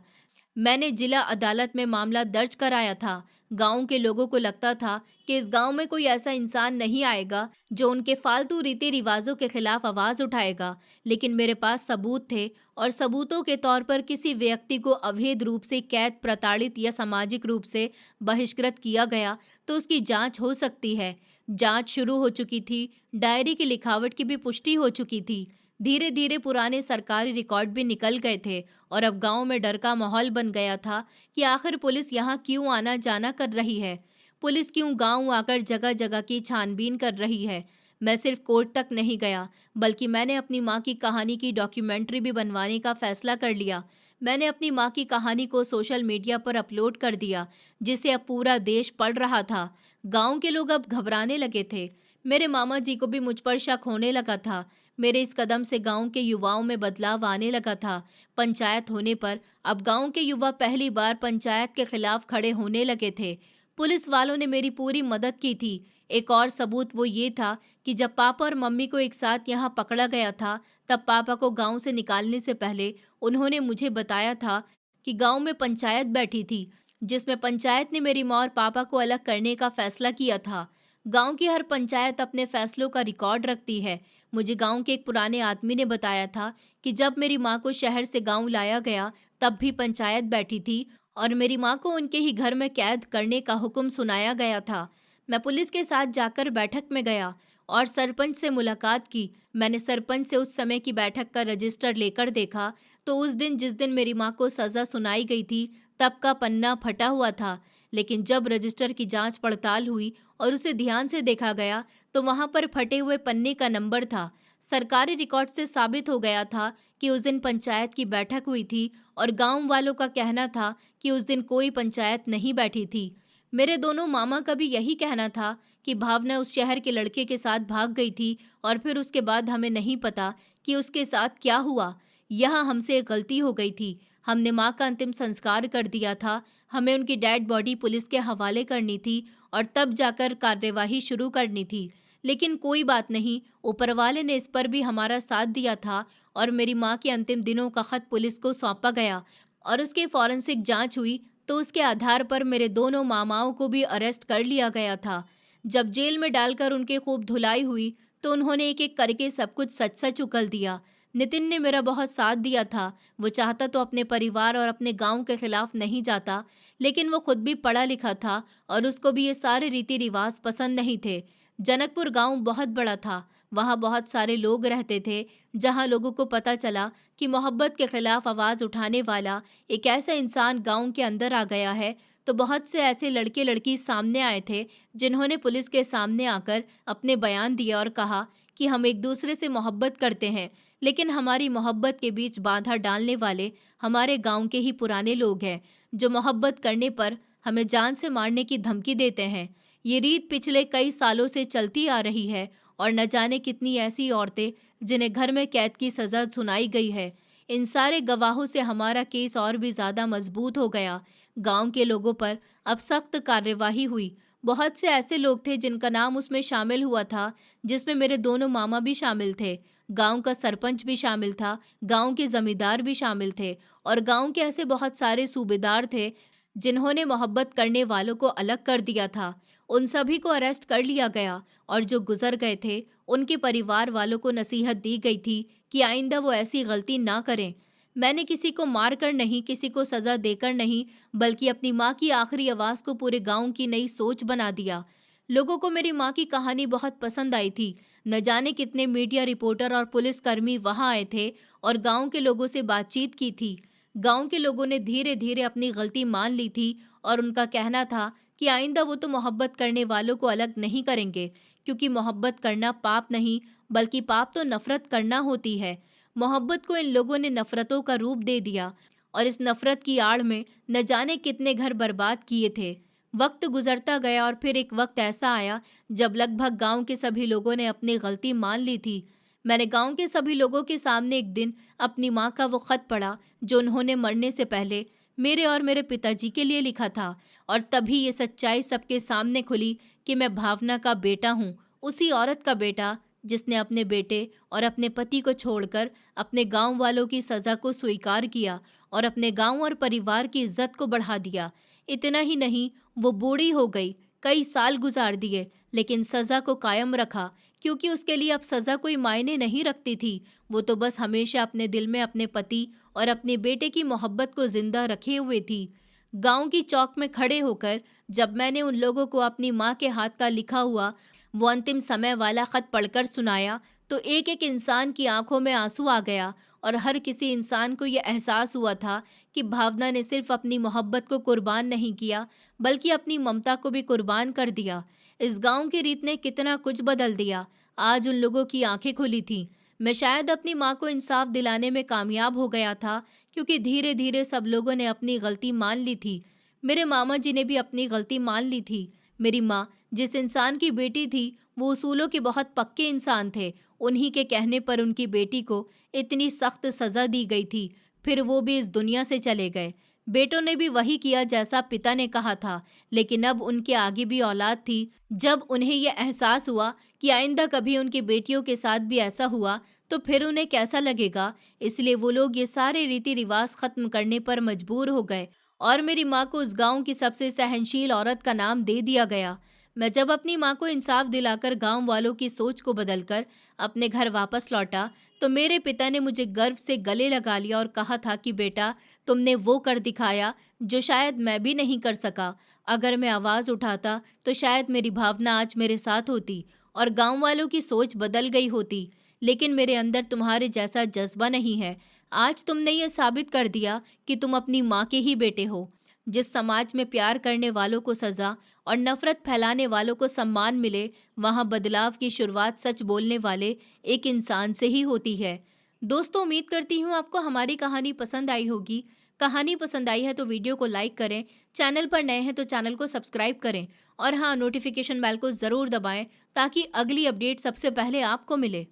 मैंने जिला अदालत में मामला दर्ज कराया था। गांव के लोगों को लगता था कि इस गांव में कोई ऐसा इंसान नहीं आएगा जो उनके फालतू रीति रिवाजों के खिलाफ आवाज उठाएगा, लेकिन मेरे पास सबूत थे और सबूतों के तौर पर किसी व्यक्ति को अवैध रूप से कैद, प्रताड़ित या सामाजिक रूप से बहिष्कृत किया गया तो उसकी जांच हो सकती है। जांच शुरू हो चुकी थी, डायरी की लिखावट की भी पुष्टि हो चुकी थी। धीरे धीरे पुराने सरकारी रिकॉर्ड भी निकल गए थे और अब गांव में डर का माहौल बन गया था कि आखिर पुलिस यहाँ क्यों आना जाना कर रही है। पुलिस क्यों गांव आकर जगह जगह की छानबीन कर रही है। मैं सिर्फ कोर्ट तक नहीं गया, बल्कि मैंने अपनी माँ की कहानी की डॉक्यूमेंट्री भी बनवाने का फैसला कर लिया। मैंने अपनी माँ की कहानी को सोशल मीडिया पर अपलोड कर दिया, जिसे अब पूरा देश पढ़ रहा था। गांव के लोग अब घबराने लगे थे। मेरे मामा जी को भी मुझ पर शक होने लगा था। मेरे इस कदम से गांव के युवाओं में बदलाव आने लगा था। पंचायत होने पर अब गांव के युवा पहली बार पंचायत के खिलाफ खड़े होने लगे थे। पुलिस वालों ने मेरी पूरी मदद की थी। एक और सबूत वो ये था कि जब पापा और मम्मी को एक साथ यहाँ पकड़ा गया था, तब पापा को गांव से निकालने से पहले उन्होंने मुझे बताया था कि गांव में पंचायत बैठी थी, जिसमें पंचायत ने मेरी माँ और पापा को अलग करने का फैसला किया था। गांव की हर पंचायत अपने फैसलों का रिकॉर्ड रखती है। मुझे गांव के एक पुराने आदमी ने बताया था कि जब मेरी माँ को शहर से गांव लाया गया तब भी पंचायत बैठी थी और मेरी माँ को उनके ही घर में कैद करने का हुक्म सुनाया गया था। मैं पुलिस के साथ जाकर बैठक में गया और सरपंच से मुलाकात की। मैंने सरपंच से उस समय की बैठक का रजिस्टर लेकर देखा तो उस दिन जिस दिन मेरी माँ को सजा सुनाई गई थी तब का पन्ना फटा हुआ था, लेकिन जब रजिस्टर की जांच पड़ताल हुई और उसे ध्यान से देखा गया तो वहां पर फटे हुए पन्ने का नंबर था। सरकारी रिकॉर्ड से साबित हो गया था कि उस दिन पंचायत की बैठक हुई थी और गांव वालों का कहना था कि उस दिन कोई पंचायत नहीं बैठी थी। मेरे दोनों मामा का भी यही कहना था कि भावना उस शहर के लड़के के साथ भाग गई थी और फिर उसके बाद हमें नहीं पता कि उसके साथ क्या हुआ। यहाँ हमसे एक गलती हो गई थी। हमने माँ का अंतिम संस्कार कर दिया था। हमें उनकी डेड बॉडी पुलिस के हवाले करनी थी और तब जाकर कार्यवाही शुरू करनी थी। लेकिन कोई बात नहीं, ऊपर वाले ने इस पर भी हमारा साथ दिया था और मेरी माँ के अंतिम दिनों का खत पुलिस को सौंपा गया और उसकी फॉरेंसिक जांच हुई तो उसके आधार पर मेरे दोनों मामाओं को भी अरेस्ट कर लिया गया था। जब जेल में डालकर उनकी खूब धुलाई हुई तो उन्होंने एक एक करके सब कुछ सच सच उगल दिया। नितिन ने मेरा बहुत साथ दिया था। वो चाहता तो अपने परिवार और अपने गांव के खिलाफ नहीं जाता, लेकिन वो खुद भी पढ़ा लिखा था और उसको भी ये सारे रीति रिवाज पसंद नहीं थे। जनकपुर गांव बहुत बड़ा था। वहाँ बहुत सारे लोग रहते थे। जहाँ लोगों को पता चला कि मोहब्बत के खिलाफ आवाज़ उठाने वाला एक ऐसा इंसान गांव के अंदर आ गया है, तो बहुत से ऐसे लड़के लड़की सामने आए थे जिन्होंने पुलिस के सामने आकर अपने बयान दिए और कहा कि हम एक दूसरे से मोहब्बत करते हैं, लेकिन हमारी मोहब्बत के बीच बाधा डालने वाले हमारे गांव के ही पुराने लोग हैं, जो मोहब्बत करने पर हमें जान से मारने की धमकी देते हैं। ये रीत पिछले कई सालों से चलती आ रही है और न जाने कितनी ऐसी औरतें जिन्हें घर में कैद की सजा सुनाई गई है। इन सारे गवाहों से हमारा केस और भी ज्यादा मजबूत हो गया। गांव के लोगों पर अब सख्त कार्यवाही हुई। बहुत से ऐसे लोग थे जिनका नाम उसमें शामिल हुआ था, जिसमें मेरे दोनों मामा भी शामिल थे। गांव का सरपंच भी शामिल था, गांव के जमींदार भी शामिल थे और गांव के ऐसे बहुत सारे सूबेदार थे जिन्होंने मोहब्बत करने वालों को अलग कर दिया था। उन सभी को अरेस्ट कर लिया गया और जो गुजर गए थे उनके परिवार वालों को नसीहत दी गई थी कि आइंदा वो ऐसी गलती ना करें। मैंने किसी को मारकर नहीं, किसी को सजा देकर नहीं, बल्कि अपनी माँ की आखिरी आवाज़ को पूरे गांव की नई सोच बना दिया। लोगों को मेरी माँ की कहानी बहुत पसंद आई थी। न जाने कितने मीडिया रिपोर्टर और पुलिसकर्मी वहां आए थे और गांव के लोगों से बातचीत की थी। गांव के लोगों ने धीरे धीरे अपनी गलती मान ली थी और उनका कहना था कि आइंदा वो तो मोहब्बत करने वालों को अलग नहीं करेंगे, क्योंकि मोहब्बत करना पाप नहीं, बल्कि पाप तो नफरत करना होती है। मोहब्बत को इन लोगों ने नफरतों का रूप दे दिया और इस नफरत की आड़ में न जाने कितने घर बर्बाद किए थे। वक्त गुजरता गया और फिर एक वक्त ऐसा आया जब लगभग गांव के सभी लोगों ने अपनी गलती मान ली थी। मैंने गांव के सभी लोगों के सामने एक दिन अपनी माँ का वो खत पढ़ा जो उन्होंने मरने से पहले मेरे और मेरे पिताजी के लिए लिखा था। और तभी ये सच्चाई सबके सामने खुली कि मैं भावना का बेटा हूँ, उसी औरत का बेटा जिसने अपने बेटे और अपने पति को छोड़कर अपने गांव वालों की सज़ा को स्वीकार किया और अपने गांव और परिवार की इज्जत को बढ़ा दिया। इतना ही नहीं, वो बूढ़ी हो गई, कई साल गुजार दिए, लेकिन सज़ा को कायम रखा, क्योंकि उसके लिए अब सज़ा कोई मायने नहीं रखती थी। वो तो बस हमेशा अपने दिल में अपने पति और अपने बेटे की मोहब्बत को जिंदा रखे हुए थी। गांव की चौक में खड़े होकर जब मैंने उन लोगों को अपनी माँ के हाथ का लिखा हुआ वो अंतिम समय वाला खत पढ़कर सुनाया, तो एक एक इंसान की आंखों में आंसू आ गया और हर किसी इंसान को यह एहसास हुआ था कि भावना ने सिर्फ अपनी मोहब्बत को कुर्बान नहीं किया, बल्कि अपनी ममता को भी कुर्बान कर दिया। इस गांव की रीत ने कितना कुछ बदल दिया। आज उन लोगों की आंखें खुली थीं। मैं शायद अपनी माँ को इंसाफ दिलाने में कामयाब हो गया था, क्योंकि धीरे धीरे सब लोगों ने अपनी गलती मान ली थी। मेरे मामा जी ने भी अपनी गलती मान ली थी। मेरी माँ जिस इंसान की बेटी थी, वो उसूलों के बहुत पक्के इंसान थे। उन्हीं के कहने पर उनकी बेटी को इतनी सख्त सजा दी गई थी, फिर वो भी इस दुनिया से चले गए। बेटों ने भी वही किया जैसा पिता ने कहा था, लेकिन अब उनके आगे भी औलाद थी। जब उन्हें यह एहसास हुआ कि आइंदा कभी उनकी बेटियों के साथ भी ऐसा हुआ तो फिर उन्हें कैसा लगेगा, इसलिए वो लोग ये सारे रीति रिवाज खत्म करने पर मजबूर हो गए और मेरी माँ को उस गांव की सबसे सहनशील औरत का नाम दे दिया गया। मैं जब अपनी माँ को इंसाफ दिलाकर गांव वालों की सोच को बदलकर अपने घर वापस लौटा, तो मेरे पिता ने मुझे गर्व से गले लगा लिया और कहा था कि बेटा, तुमने वो कर दिखाया जो शायद मैं भी नहीं कर सका। अगर मैं आवाज़ उठाता तो शायद मेरी भावना आज मेरे साथ होती और गांव वालों की सोच बदल गई होती, लेकिन मेरे अंदर तुम्हारे जैसा जज्बा नहीं है। आज तुमने ये साबित कर दिया कि तुम अपनी माँ के ही बेटे हो। जिस समाज में प्यार करने वालों को सज़ा और नफरत फैलाने वालों को सम्मान मिले, वहाँ बदलाव की शुरुआत सच बोलने वाले एक इंसान से ही होती है। दोस्तों, उम्मीद करती हूँ आपको हमारी कहानी पसंद आई होगी। कहानी पसंद आई है तो वीडियो को लाइक करें, चैनल पर नए हैं तो चैनल को सब्सक्राइब करें और हाँ, नोटिफिकेशन बेल को ज़रूर दबाएं ताकि अगली अपडेट सबसे पहले आपको मिले।